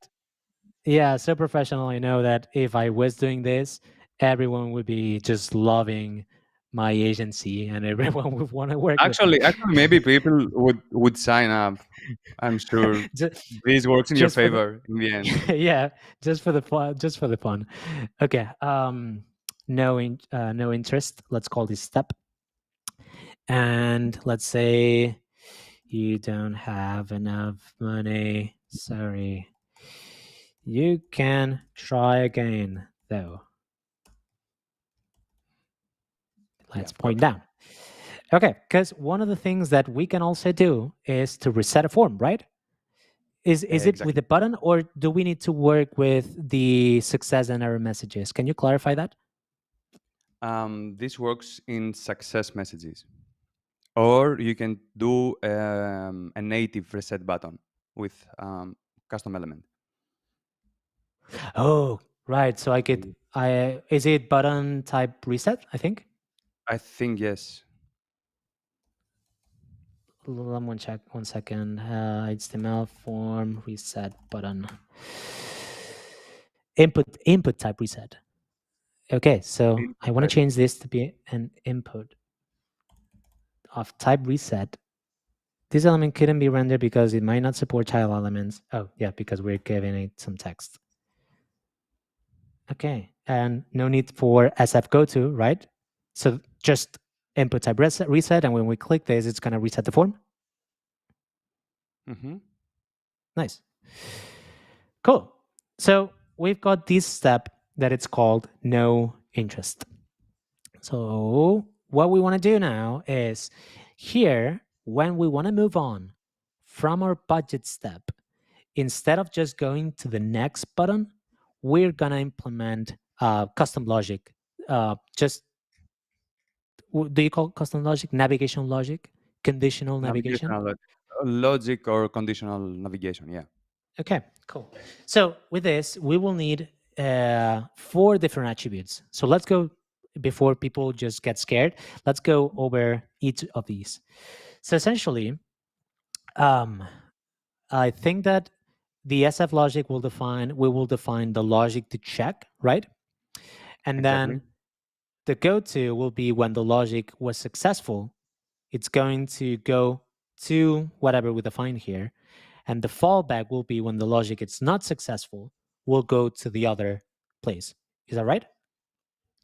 B: Yeah, so professional. I know that if I was doing this, everyone would be just loving my agency and everyone would want to work with me.
C: Actually, maybe people would sign up. I'm sure
B: just,
C: this works in your
B: just for the
C: favor in the end.
B: yeah, just for the fun, just for the fun. Okay. No interest. Let's call this step. And let's say you don't have enough money. Sorry. You can try again, though.
C: Yeah,
B: Let's
C: of
B: point
C: course.
B: down. Okay, because one of the things that we can also do is to reset a form, right? Is it with
C: Exactly.
B: a button, or do we need to work with the success and error messages? Can you clarify that?
C: This works in success messages, or you can do a native reset button with custom element.
B: Oh, right. So I could
C: Mm,
B: I is it button type reset, I think?
C: I think yes.
B: Let me check 1 second. HTML form reset button. Input type reset. Okay, so I
C: Input
B: want to
C: type.
B: change this to be an input of type reset. This element couldn't be rendered because it might not support child elements. Oh, yeah, because we're giving it some text. Okay, and no need for SF goto, right? So just input type reset, and when we click this, it's going to reset the form.
C: Hmm.
B: Nice. Cool. So we've got this step that it's called no interest. So what we want to do now is here, when we want to move on from our budget step, instead of just going to the next button, we're going to implement custom logic. Just do you call custom logic navigation logic? Conditional navigation?
C: Navigational logic or conditional navigation. Yeah.
B: Okay, cool. So with this, we will need 4 different attributes. So let's go, before people just get scared, let's go over each of these. So essentially, um, I think that the SF logic we will define the logic to check, right? And
C: Exactly.
B: then the go to will be when the logic was successful, it's going to go to whatever we define here. And the fallback will be when the logic is not successful, will go to the other place. Is that right?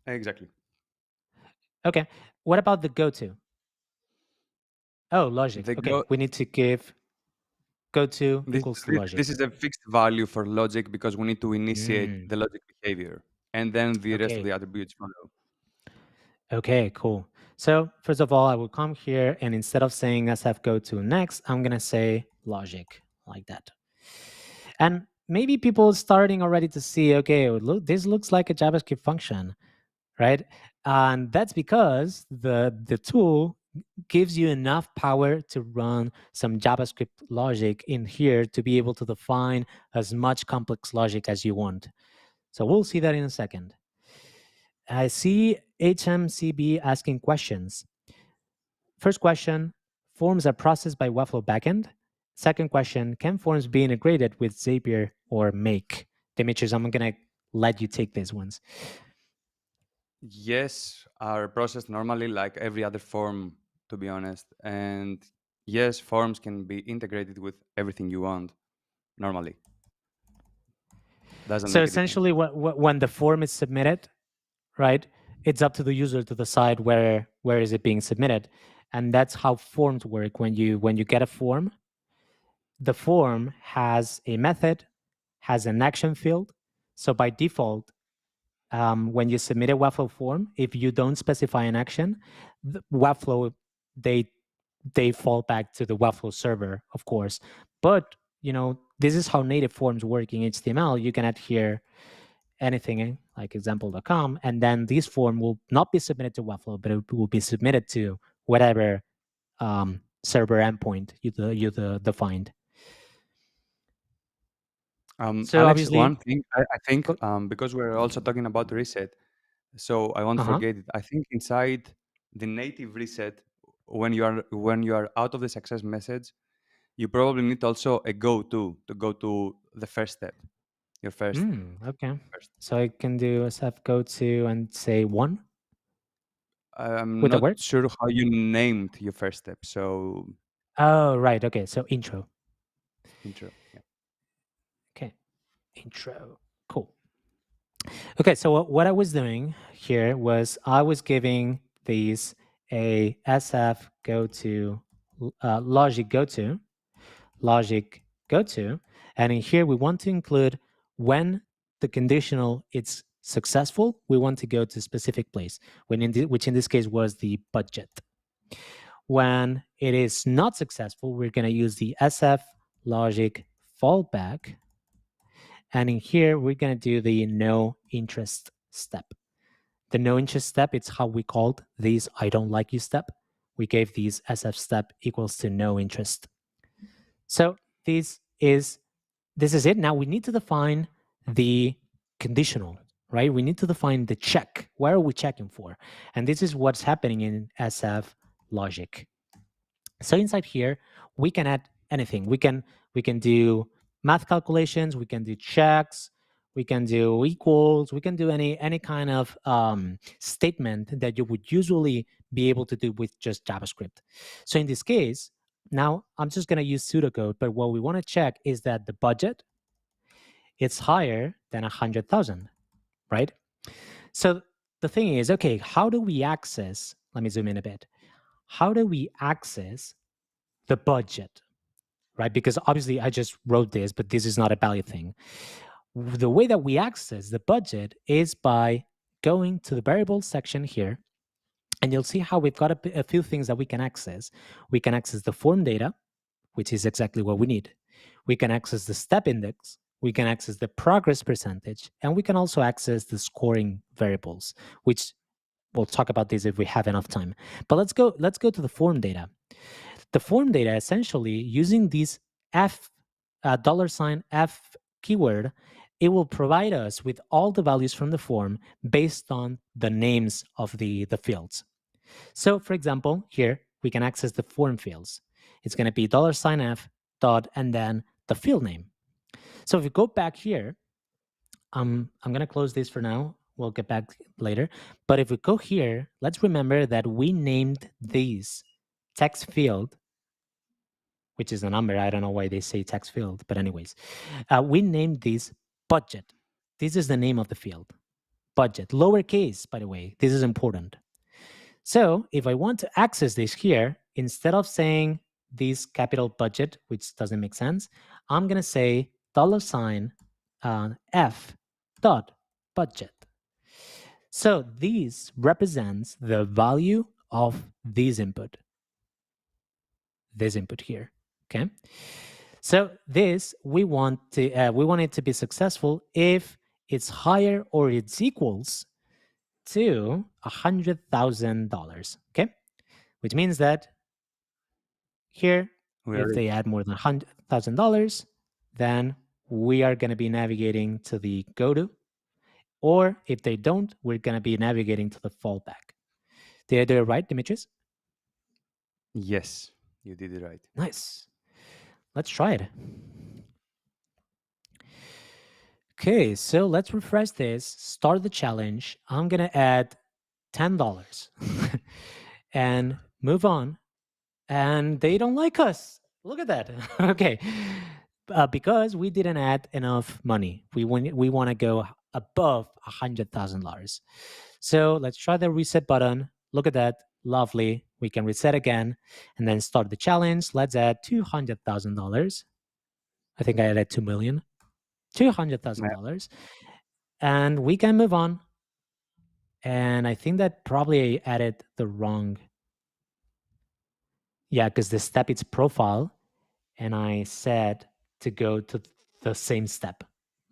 C: Exactly.
B: Okay. What about the go to? Oh, logic.
C: The
B: Okay.
C: go.
B: We need to give go to
C: This,
B: equals to
C: this this
B: logic.
C: is a fixed value for logic because we need to initiate
B: Mm,
C: the logic behavior, and then the rest of
B: okay.
C: the attributes follow.
B: Okay, cool. So first of all, I will come here and instead of saying SF go to next, I'm going to say logic like that. And maybe people starting already to see, okay, look, this looks like a JavaScript function, right? And that's because the tool gives you enough power to run some JavaScript logic in here to be able to define as much complex logic as you want. So we'll see that in a second. I see HMCB asking questions. First question, forms are processed by Webflow backend. Second question, can forms be integrated with Zapier or Make? Dimitris, I'm going to let you take these ones.
C: Yes, are processed normally like every other form, to be honest. And yes, forms can be integrated with everything you want normally. Doesn't
B: So
C: make a difference.
B: essentially, when the form is submitted, right, it's up to the user to decide where is it being submitted, and that's how forms work. When you get a form, the form has a method, has an action field. So by default, when you submit a Webflow form, if you don't specify an action, the Webflow they they fall back to the Webflow server, of course. But this is how native forms work in HTML. You can add here anything like example.com, and then this form will not be submitted to Webflow, but it will be submitted to whatever server endpoint you defined. So
C: Alex,
B: obviously,
C: one thing I think because we're also talking about reset, so I won't
B: uh-huh.
C: forget it. I think inside the native reset, when you are out of the success message, you probably need also a go-to to go to the first step, your first.
B: Okay.
C: first.
B: So I can do sf go to and say 1
C: I'm
B: with a
C: not
B: word.
C: sure how you named your first step. So
B: Oh, right. Okay. So intro.
C: intro. Yeah.
B: Okay. Intro. Cool. Okay. So what I was doing here was I was giving these a sf go to logic go to, and in here we want to include when the conditional it's successful, we want to go to a specific place, which in this case was the budget. When it is not successful, we're going to use the sf logic fallback, and in here we're going to do the no interest step. The no interest step, it's how we called these I don't like you step. We gave these sf step equals to no interest. So this is it. Now we need to define the conditional, right? We need to define the check. Where are we checking for? And this is what's happening in SF logic. So inside here, we can add anything. We can do math calculations. We can do checks. We can do equals. We can do any kind of statement that you would usually be able to do with just JavaScript. So in this case, now I'm just going to use pseudocode, but what we want to check is that the budget it's higher than 100,000, right? So the thing is, okay, how do we access? Let me zoom in a bit. How do we access the budget, right? Because obviously I just wrote this, but this is not a valid thing. The way that we access the budget is by going to the variables section here, and you'll see how we've got a few things that we can access. We can access the form data, which is exactly what we need. We can access the step index. We can access the progress percentage, and we can also access the scoring variables, which we'll talk about this if we have enough time. But let's go to the form data. The form data, essentially, using this $F keyword, it will provide us with all the values from the form based on the names of the fields. So, for example, here we can access the form fields. It's going to be $F dot and then the field name. So if we go back here, I'm going to close this for now. We'll get back later. But if we go here, let's remember that we named these text field, which is a number. I don't know why they say text field, but anyways, we named this budget. This is the name of the field, budget, lowercase, by the way. This is important. So if I want to access this here, instead of saying this capital budget, which doesn't make sense, I'm going to say $F dot budget. So this represents the value of this input here. Okay. So this we want it to be successful if it's higher or it's equals to $100,000. Okay, which means that here, if they add more than $100,000, then we are going to be navigating to the go to, or if they don't, we're going to be navigating to the fallback. Did I do it right, Dimitris?
C: Yes, you did it right.
B: Nice. Let's try it. Okay, so let's refresh this, start the challenge. I'm going to add $10 and move on. And they don't like us. Look at that. Okay. Because we didn't add enough money. We want to go above $100,000. So let's try the reset button. Look at that. Lovely. We can reset again and then start the challenge. Let's add $200,000. I think I added 2 million. $200,000. And we can move on. And I think that probably I added the wrong. Yeah, because the step it's profile. And I said to go to the same step.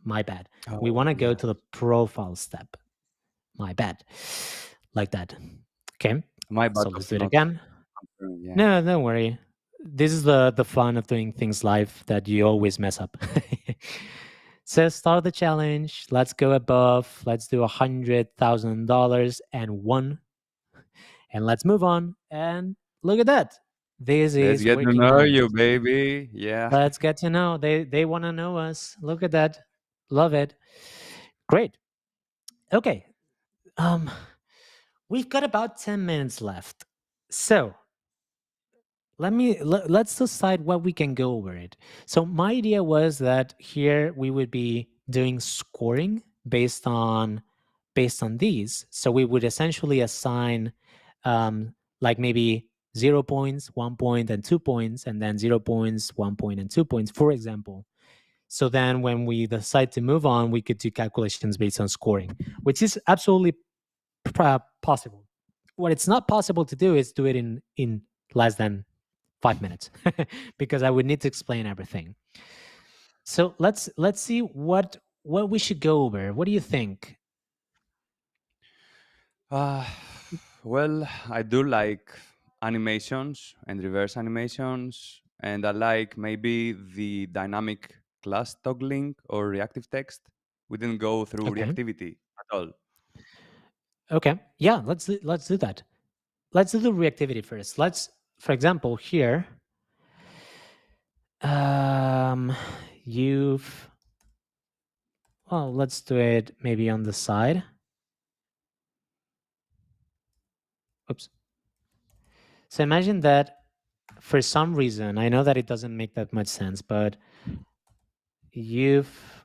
B: My bad. We want to go to the profile step. My bad. Like that. Okay.
C: My bad.
B: So let's do it again.
C: Yeah.
B: No, don't worry. This is the fun of doing things live that you always mess up. So start the challenge. Let's go above. Let's do $100,000 and 1. And let's move on. And look at that. This
C: Let's
B: is
C: get to
B: working
C: know
B: nice.
C: you, baby. Yeah.
B: Let's get to know. They want to know us. Look at that. Love it. Great. Okay. Um, we've got about 10 minutes left. So let's decide what we can go over it. So my idea was that here we would be doing scoring based on these. So we would essentially assign like maybe 0 points, 1 point, and 2 points, and then 0 points, 1 point, and 2 points, for example. So then when we decide to move on, we could do calculations based on scoring, which is absolutely possible. What it's not possible to do is do it in less than 5 minutes because I would need to explain everything. So let's see what we should go over. What do you think?
C: Uh, well, I do like animations and reverse animations, and I like maybe the dynamic class toggling or reactive text. We didn't go through
B: Okay.
C: reactivity at all.
B: Okay. Yeah, let's do that. Let's do the reactivity first. Let's, for example, here, um, you've, well, let's do it maybe on the side. Oops. So imagine that for some reason, I know that it doesn't make that much sense, but you've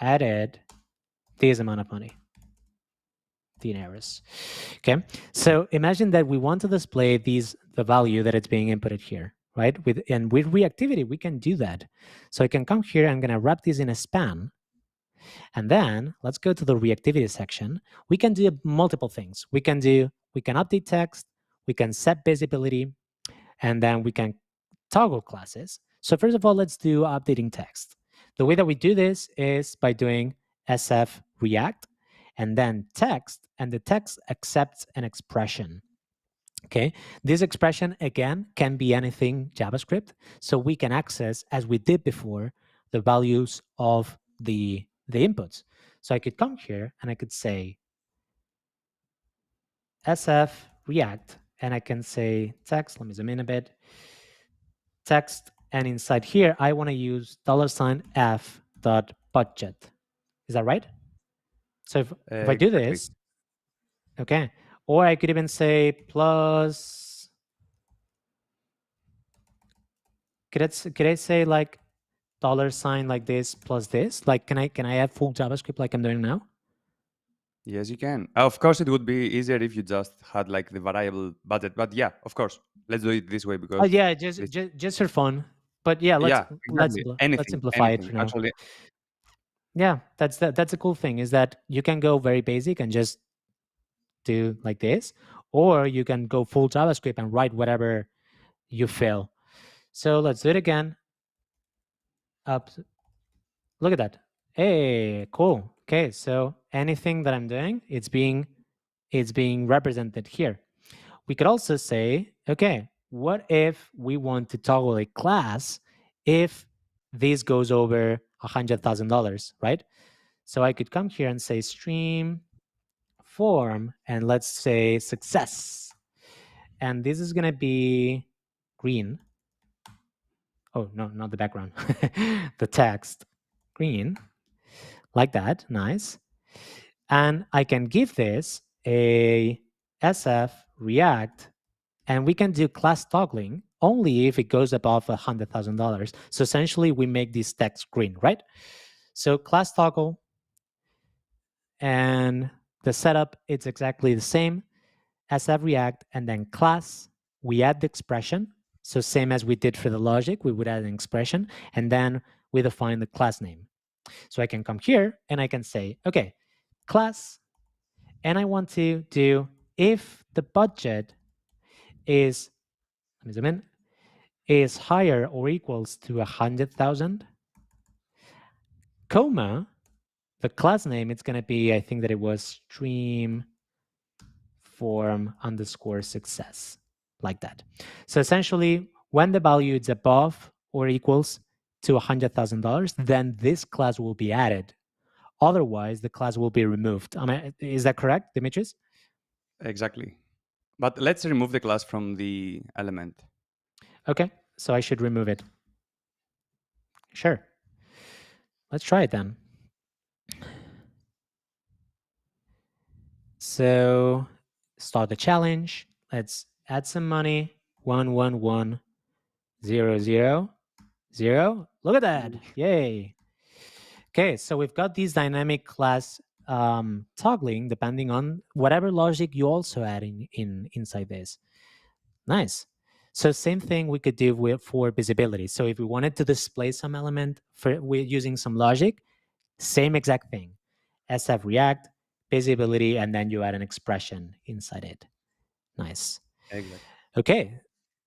B: added this amount of money, dinaris. Okay, so imagine that we want to display the value that it's being inputted here, right? With reactivity, we can do that. So I can come here. I'm going to wrap this in a span, and then let's go to the reactivity section. We can do multiple things. We can update text. We can set visibility, and then we can toggle classes. So first of all, let's do updating text. The way that we do this is by doing sf react and then text, and the text accepts an expression. Okay, this expression again can be anything JavaScript, so we can access, as we did before, the values of the inputs. So I could come here and I could say sf react, and I can say text. Let me zoom in a bit. Text, and inside here I want to use $f dot budget. Is that right? So if I do
C: Exactly.
B: this, okay, or I could even say plus. Could I say like $, like this plus this? Like can I add full JavaScript like I'm doing now?
C: Yes, you can. Of course, it would be easier if you just had like the variable budget. But yeah, of course, let's do it this way
B: Oh
C: because
B: yeah,
C: this,
B: just for fun. But yeah,
C: yeah,
B: let's
C: exactly.
B: let's
C: Anything,
B: simplify it
C: anything.
B: for now.
C: Actually,
B: Yeah, that's a cool thing, is that you can go very basic and just do like this, or you can go full JavaScript and write whatever you feel. So let's do it again. Up, look at that. Hey, cool. Okay, so anything that I'm doing, it's being represented here. We could also say, okay, what if we want to toggle a class if this goes over $100,000, right? So I could come here and say stream form, and let's say success. And this is going to be green. Oh, no, not the background. The text, green, like that. Nice. And I can give this a SF React, and we can do class toggling only if it goes above $100,000. So essentially, we make this text green, right? So class toggle, and the setup, it's exactly the same. SF React, and then class, we add the expression. So same as we did for the logic, we would add an expression, and then we define the class name. So I can come here and I can say, okay, class, and I want to do if the budget is, let me zoom in, is higher or equals to 100,000, comma, the class name, it's going to be, I think that it was stream form underscore success, like that. So essentially, when the value is above or equals to $100,000, then this class will be added. Otherwise, the class will be removed. Is that correct, Dimitris?
C: exactly. But let's remove the class from the element.
B: Okay, so I should remove it. Sure. Let's try it then. So start the challenge. Let's add some money. 1110000. Look at that. Yay. Okay, so we've got these dynamic class toggling depending on whatever logic you also add in inside this. Nice. So same thing we could do with for visibility. So if we wanted to display some element for we're using some logic, same exact thing. SF React, visibility, and then you add an expression inside it. Nice.
C: Exactly.
B: Okay.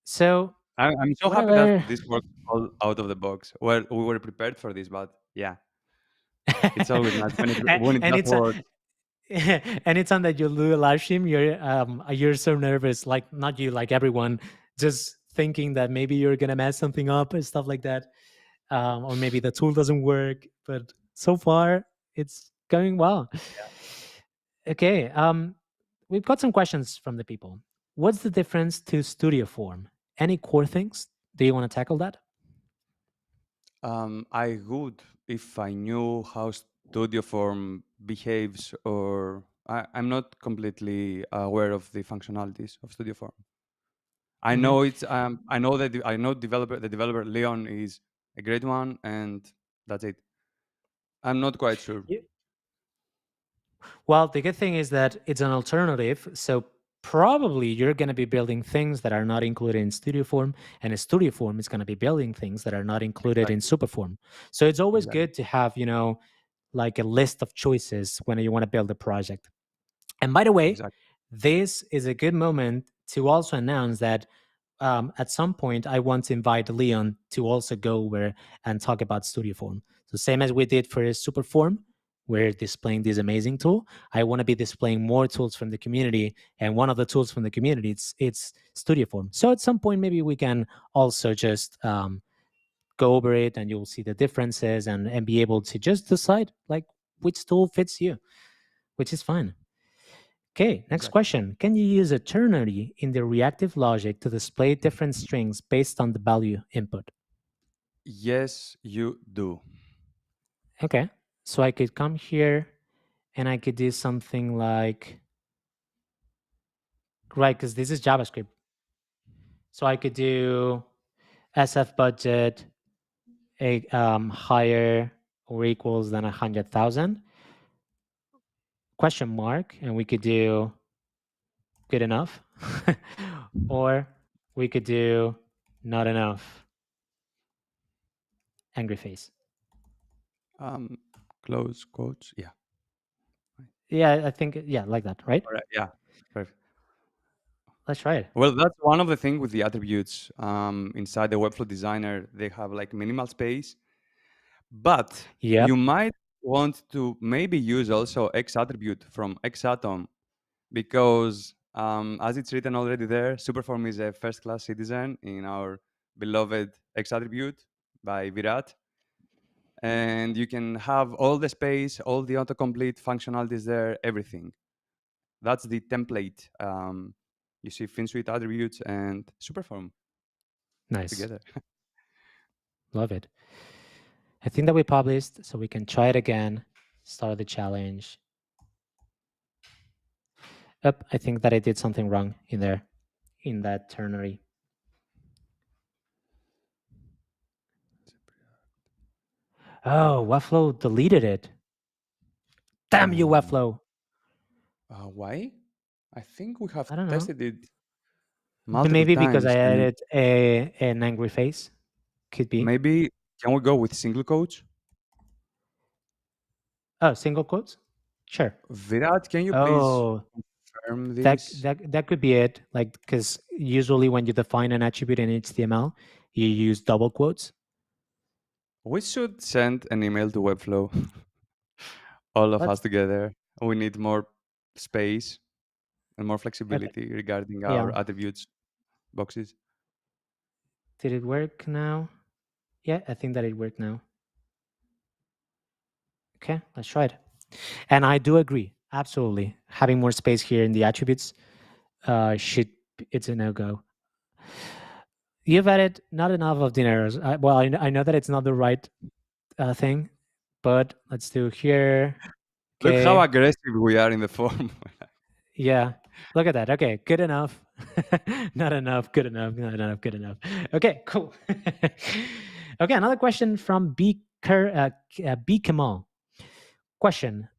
B: So
C: I'm so happy that
B: whatever.
C: this worked all out of the box. Well, we were prepared for this, but yeah, it's always nice when it
B: And
C: does
B: it's a,
C: work.
B: anytime that you do a live stream, you're so nervous, like not you, like everyone, just thinking that maybe you're gonna mess something up and stuff like that, or maybe the tool doesn't work. But so far, it's going well. Okay, we've got some questions from the people. What's the difference to Studio Form? Any core things? Do you want to tackle that?
C: I would if I knew how Studio Form behaves, or I'm not completely aware of the functionalities of Studio Form. I
B: Mhm.
C: know it's I know that I know the developer Leon is a great one, and that's it. I'm not quite sure.
B: Well, the good thing is that it's an alternative. So probably you're going to be building things that are not included in Studio Form, and a Studio Form is going to be building things that are not included in
C: Exactly.
B: Superform. So it's always
C: Exactly.
B: good to have, like a list of choices when you want to build a project. And by the way,
C: Exactly.
B: this is a good moment to also announce that at some point I want to invite Leon to also go over and talk about Studio Form. So same as we did for Superform, we're displaying this amazing tool. I want to be displaying more tools from the community, and one of the tools from the community it's Studio Form. So at some point maybe we can also just go over it, and you'll see the differences and be able to just decide like which tool fits you, which is fine. Okay, next
C: Exactly.
B: question. Can you use a ternary in the reactive logic to display different strings based on the value input?
C: Yes, you do.
B: Okay, so I could come here and I could do something like, right, because this is JavaScript. So I could do SF budget higher or equals than 100,000 question mark, and we could do good enough, or we could do not enough angry face.
C: Um, Close quotes. Yeah.
B: Yeah, I think yeah, like that, right?
C: All right. Yeah. Perfect.
B: Let's try it.
C: Well, that's one of the things with the attributes inside the Webflow designer. They have like minimal space, but
B: Yep.
C: you might want to maybe use also X attribute from X atom because, as it's written already there, Superform is a first-class citizen in our beloved X attribute by Virat, and you can have all the space, all the autocomplete functionalities there, everything. That's the template. You see Finsweet attributes and Superform
B: Nice.
C: together.
B: Love it. I think that we published, so we can try it again. Start the challenge. Yep, I think that I did something wrong in there, in that ternary. Oh, Webflow deleted it. Damn you,
C: Um,
B: Webflow.
C: why? I think we have
B: I don't know.
C: tested it
B: But
C: multiple
B: maybe because I
C: times, and
B: added an angry face. Could be.
C: maybe can we go with single quotes?
B: Oh, single quotes? Sure.
C: Virat, can you please
B: Oh,
C: confirm
B: that
C: this?
B: that that could be it. Like, because usually when you define an attribute in HTML, you use double quotes.
C: We should send an email to Webflow, all of us
B: Let's.
C: together. We need more space and more
B: Okay.
C: flexibility regarding
B: Yeah.
C: our attributes boxes.
B: Did it work now? Yeah, I think that it worked now. Okay, let's try it. And I do agree. Absolutely. Having more space here in the attributes should it's a no go. You've added not enough of dineros. Well, I know that it's not the right thing, but let's do here.
C: Look how
B: Okay.
C: aggressive we are in the form.
B: Yeah. Look at that. Okay. Good enough. Not enough. Good enough. Not enough. Good enough. Okay. Cool. Okay. Another question from B. Kamal. Question.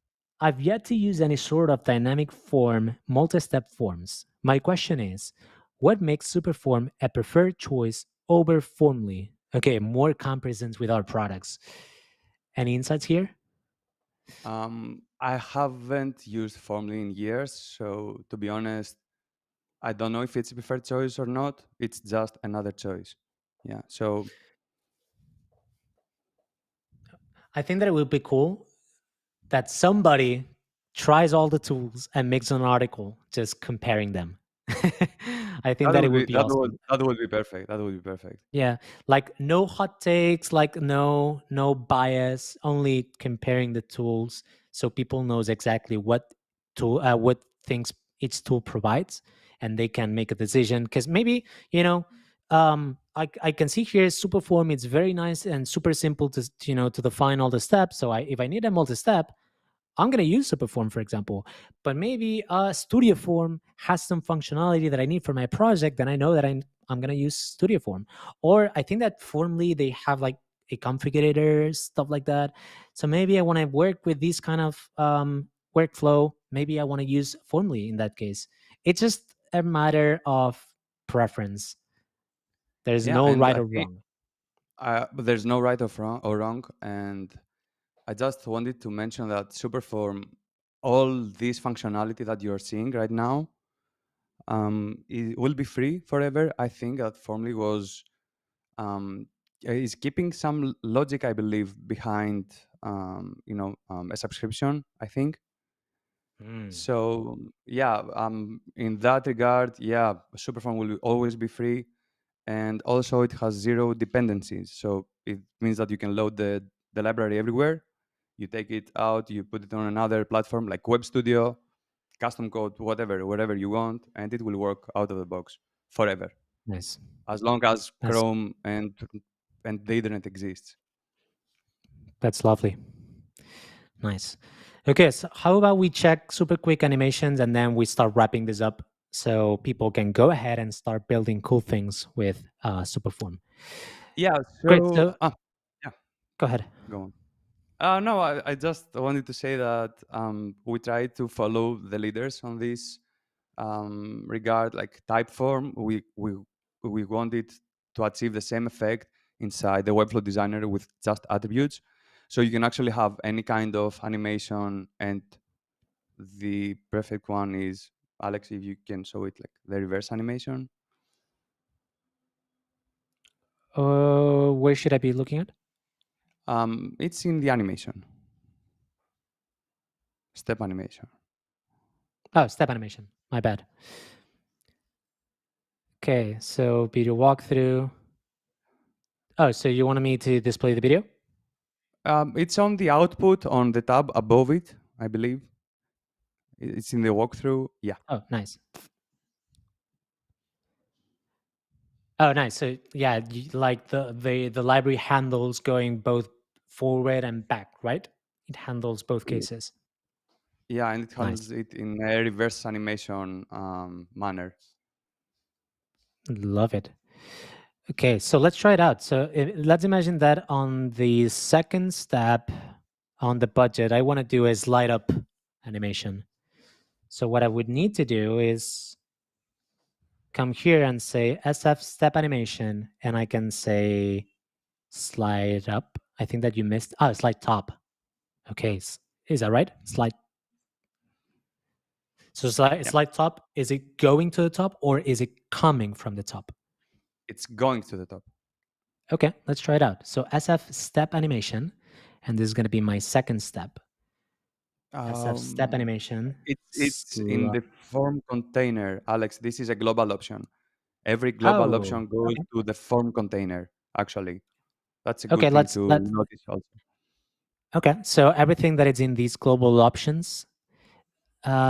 B: I've yet to use any sort of dynamic form multi-step forms. My question is, what makes Superform a preferred choice over Formly? Okay, more comparisons with our products. Any insights here?
C: I haven't used Formly in years, so to be honest, I don't know if it's a preferred choice or not. It's just another choice. Yeah. So
B: I think that it would be cool that somebody tries all the tools and makes an article just comparing them. I think that it would be awesome.
C: that would be perfect. That would be perfect.
B: Yeah, like no hot takes, like no bias, only comparing the tools so people knows exactly what things each tool provides, and they can make a decision. Because maybe I can see here Superform. It's very nice and super simple to define all the steps. So if I need a multi-step, I'm going to use Superform, for example, but maybe Studioform has some functionality that I need for my project. Then I know that I'm going to use Studioform. Or I think that Formly, they have like a configurator, stuff like that. So maybe I want to work with this kind of workflow. Maybe I want to use Formly in that case. It's just a matter of preference. There's
C: Yeah,
B: no
C: and
B: right
C: I
B: or
C: think
B: wrong.
C: but there's no right or wrong. And I just wanted to mention that Superform, all this functionality that you're seeing right now, it will be free forever. I think that Formly was is keeping some logic, I believe, behind a subscription. I think
B: Mm,
C: so. Yeah, in that regard, yeah, Superform will always be free, and also it has zero dependencies. So it means that you can load the library everywhere. You take it out, you put it on another platform like Web Studio, custom code, whatever, wherever you want, and it will work out of the box forever,
B: nice.
C: as long as
B: That's
C: Chrome and the internet exists.
B: that's lovely. Nice. Okay, so how about we check super quick animations and then we start wrapping this up so people can go ahead and start building cool things with Superform.
C: Yeah.
B: Great.
C: So
B: So
C: yeah,
B: go ahead.
C: go on. No, I just wanted to say that we try to follow the leaders on this regard, like Typeform. We wanted to achieve the same effect inside the Webflow designer with just attributes, so you can actually have any kind of animation. And the perfect one is, Alex, if you can show it, like the reverse animation.
B: Where should I be looking at?
C: It's in the animation, step animation.
B: Oh, step animation. My bad. Okay, so video walkthrough. Oh, so you wanted me to display the video?
C: It's on the output on the tab above it, I believe. It's in the walkthrough. Yeah.
B: Oh, nice. Oh, nice. So yeah, like the library handles going both forward and back, right? It handles both
C: Y-
B: cases.
C: Yeah, and it
B: Nice.
C: handles it in a reverse animation manner.
B: Love it. Okay, so let's try it out. So let's imagine that on the second step on the budget, I want to do a slide up animation. So what I would need to do is come here and say SF step animation, and I can say slide up. I think that you missed. Oh, slide top. Okay, is that right? Slide. So
C: Yeah,
B: slide top. Is it going to the top or is it coming from the top?
C: it's going to the top.
B: Okay, let's try it out. So SF step animation, and this is going to be my second step. SF step
C: Um,
B: animation.
C: it's in the form container, Alex. This is a global option. Every global
B: Oh,
C: option goes
B: okay.
C: to the form container. Actually, that's a good
B: Okay,
C: thing
B: let's
C: to
B: let
C: notice also.
B: okay. So everything that is in these global options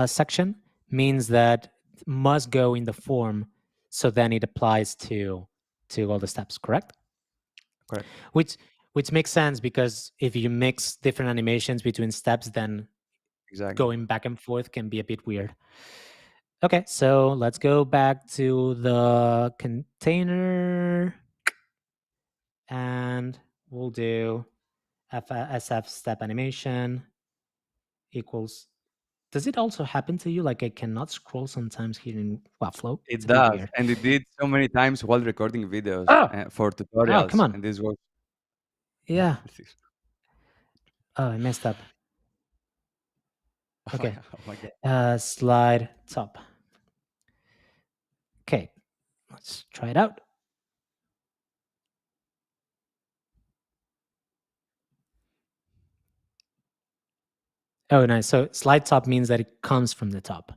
B: section means that must go in the form, so then it applies to all the steps, correct?
C: Correct.
B: Which makes sense, because if you mix different animations between steps, then
C: Exactly.
B: going back and forth can be a bit weird. Okay, so let's go back to the container, and we'll do SF step animation equals. Does it also happen to you? Like, I cannot scroll sometimes here in Webflow. It's
C: It
B: a bit
C: does,
B: weird.
C: and it did so many times while recording videos
B: Oh,
C: for
B: oh, come
C: tutorials,
B: on.
C: and this was
B: Yeah. Oh, I messed up. Okay.
C: oh my god.
B: Slide top. Okay, let's try it out. Oh, nice. So slide top means that it comes from the top,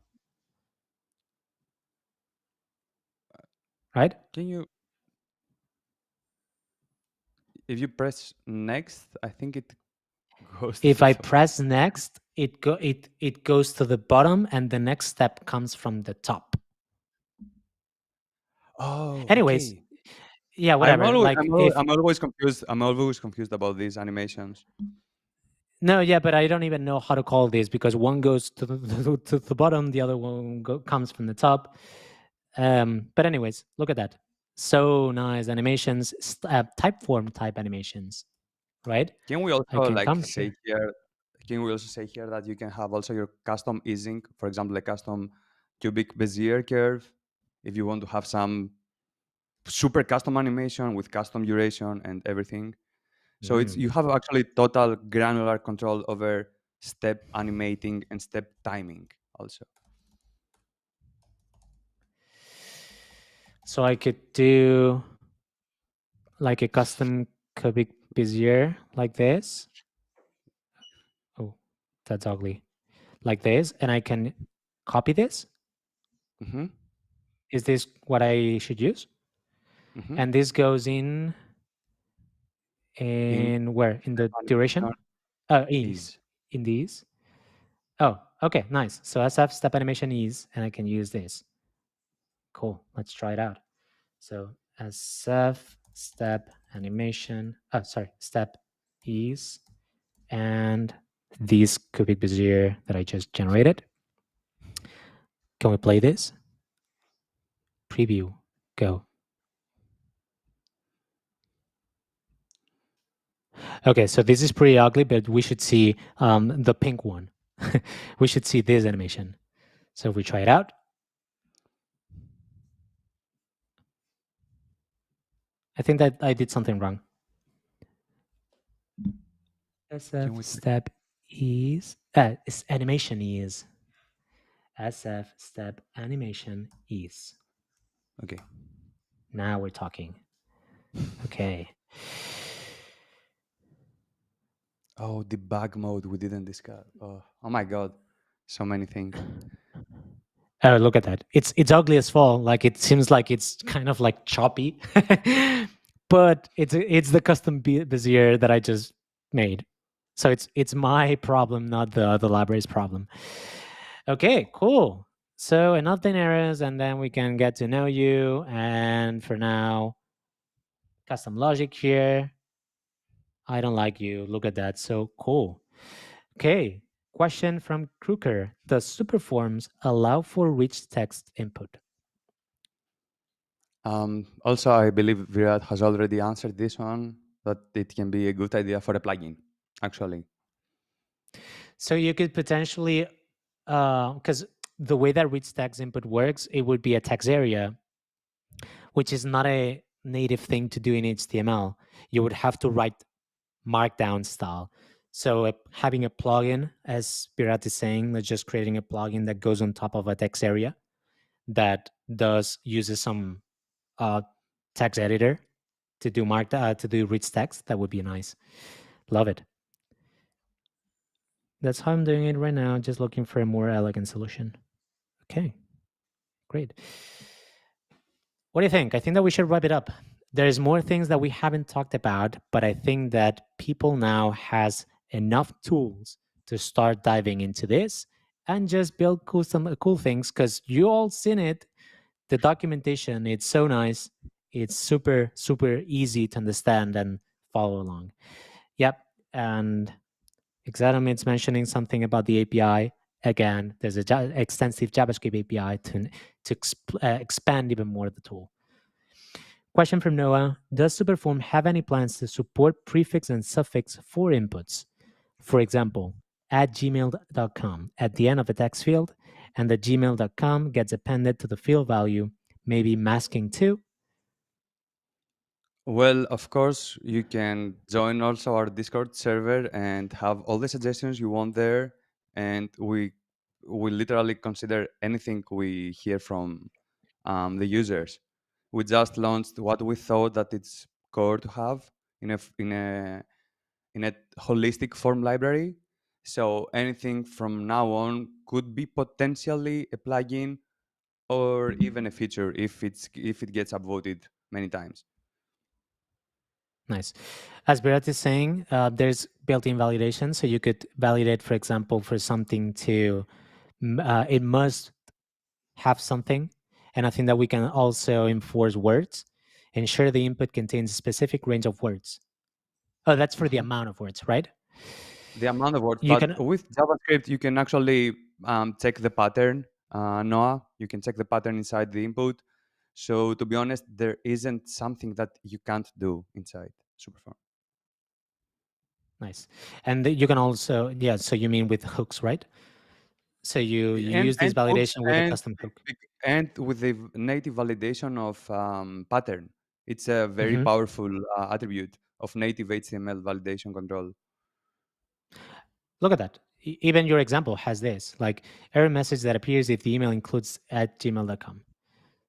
B: right?
C: Can you, if you press next, I think it goes to
B: If
C: the
B: I
C: top.
B: press next, it goes to the bottom, and the next step comes from the top.
C: Oh,
B: Anyways,
C: okay.
B: yeah, whatever. Like, if
C: I'm always confused. I'm always confused about these animations.
B: no, yeah, but I don't even know how to call this, because one goes to to the bottom, the other one comes from the top. But anyways, look at that. So nice animations, typeform type animations, right?
C: Can we
B: I
C: also
B: can
C: like
B: come
C: say
B: here.
C: here? Can we also say here that you can have also your custom easing, for example, a custom cubic Bezier curve, if you want to have some super custom animation with custom duration and everything. So it's you have actually total granular control over step animating and step timing also.
B: So I could do like a custom cubic Bezier like this. Oh, that's ugly. Like this, and I can copy this.
C: Mm-hmm.
B: Is this what I should use?
C: Mm-hmm.
B: And this goes in
C: In
B: where? In
C: step
B: the duration?
C: animation
B: Ease.
C: is
B: In these. Oh, okay, nice. So SF step animation ease, and I can use this. Cool. Let's try it out. So SF step animation. Oh, sorry, step ease, and these cubic Bezier that I just generated. Can we play this? Preview. Go. Okay, so this is pretty ugly, but we should see the pink one. We should see this animation. So if we try it out. I think that I did something wrong. SF step is animation is. SF step animation is.
C: okay.
B: Now we're talking. Okay.
C: Oh, debug mode we didn't discuss. Oh my god, so many things.
B: Oh, look at that. It's ugly as fall. Like, it seems like it's kind of like choppy. But it's the custom Bezier that I just made. So it's my problem, not the library's problem. Okay, cool. So enough errors, and then we can get to know you. And for now, custom logic here. I don't like you. Look at that. So cool. Okay. Question from Kruker. Does Superforms allow for rich text input?
C: Also, I believe Virat has already answered this one, that it can be a good idea for a plugin, actually.
B: So you could potentially, because the way that rich text input works, it would be a text area, which is not a native thing to do in HTML. You would have to write Markdown style. So having a plugin, as Pirat is saying, that's just creating a plugin that goes on top of a text area that uses some text editor to do to do rich text. That would be nice. Love it. That's how I'm doing it right now. Just looking for a more elegant solution. Okay, great. What do you think? I think that we should wrap it up. There's more things that we haven't talked about, but I think that people now has enough tools to start diving into this and just build cool things because you all seen it. The documentation, it's so nice. It's super, super easy to understand and follow along. Yep. And Exatomit's mentioning something about the API. Again, there's a extensive JavaScript API to expand even more the tool. Question from Noah. Does Superform have any plans to support prefix and suffix for inputs? For example, at gmail.com at the end of a text field, and the gmail.com gets appended to the field value, maybe masking too?
C: Well, of course, you can join also our Discord server and have all the suggestions you want there. And we literally consider anything we hear from the users. We just launched what we thought that it's core to have in a holistic form library. So anything from now on could be potentially a plugin or even a feature if it gets upvoted many times.
B: Nice. As Berat is saying, there's built-in validation. So you could validate, for example, for something to, it must have something. And I think that we can also enforce words, ensure the input contains a specific range of words. Oh, that's for the
C: Mhm.
B: amount of words, right?
C: The amount of words,
B: You
C: but
B: can,
C: with JavaScript, you can actually check the pattern. Noah, you can check the pattern inside the input. So to be honest, there isn't something that you can't do inside Superform.
B: nice. And you can also, yeah, so you mean with hooks, right? So you use this
C: And hooks
B: validation with a custom hook.
C: and with the native validation of pattern. It's a very
B: Mhm.
C: powerful attribute of native HTML validation control.
B: Look at that. Even your example has this, like error message that appears if the email includes at gmail.com.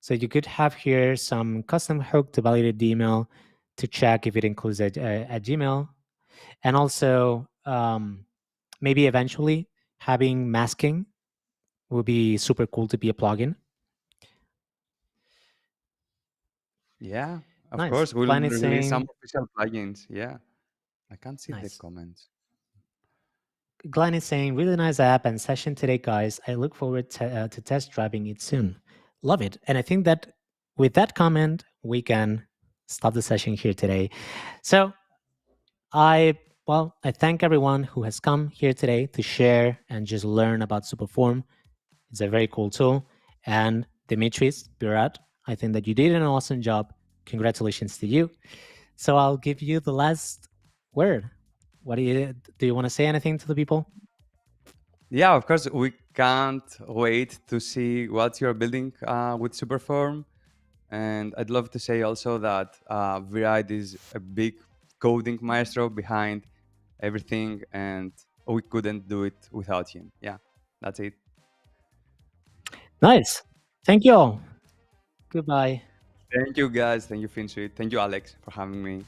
B: So you could have here some custom hook to validate the email to check if it includes at Gmail. And also, maybe eventually having masking would be super cool to be a plugin.
C: Yeah, of
B: Nice.
C: course, we'll
B: Glenn is
C: release some
B: saying,
C: official plugins. Yeah, I can't see the
B: nice.
C: comments.
B: Glenn is saying, really nice app and session today, guys. I look forward to test driving it soon. Love it. And I think that with that comment, we can stop the session here today. So I thank everyone who has come here today to share and just learn about Superform. It's a very cool tool. And Dimitris, Birat, I think that you did an awesome job. Congratulations to you. So I'll give you the last word. What do you want to say anything to the people?
C: Yeah, of course, we can't wait to see what you're building with Superform. And I'd love to say also that Virat is a big coding maestro behind everything, and we couldn't do it without him. Yeah, that's it.
B: Nice. Thank you all. Goodbye.
C: Thank you, guys. Thank you, Finsweet. Thank you, Alex, for having me.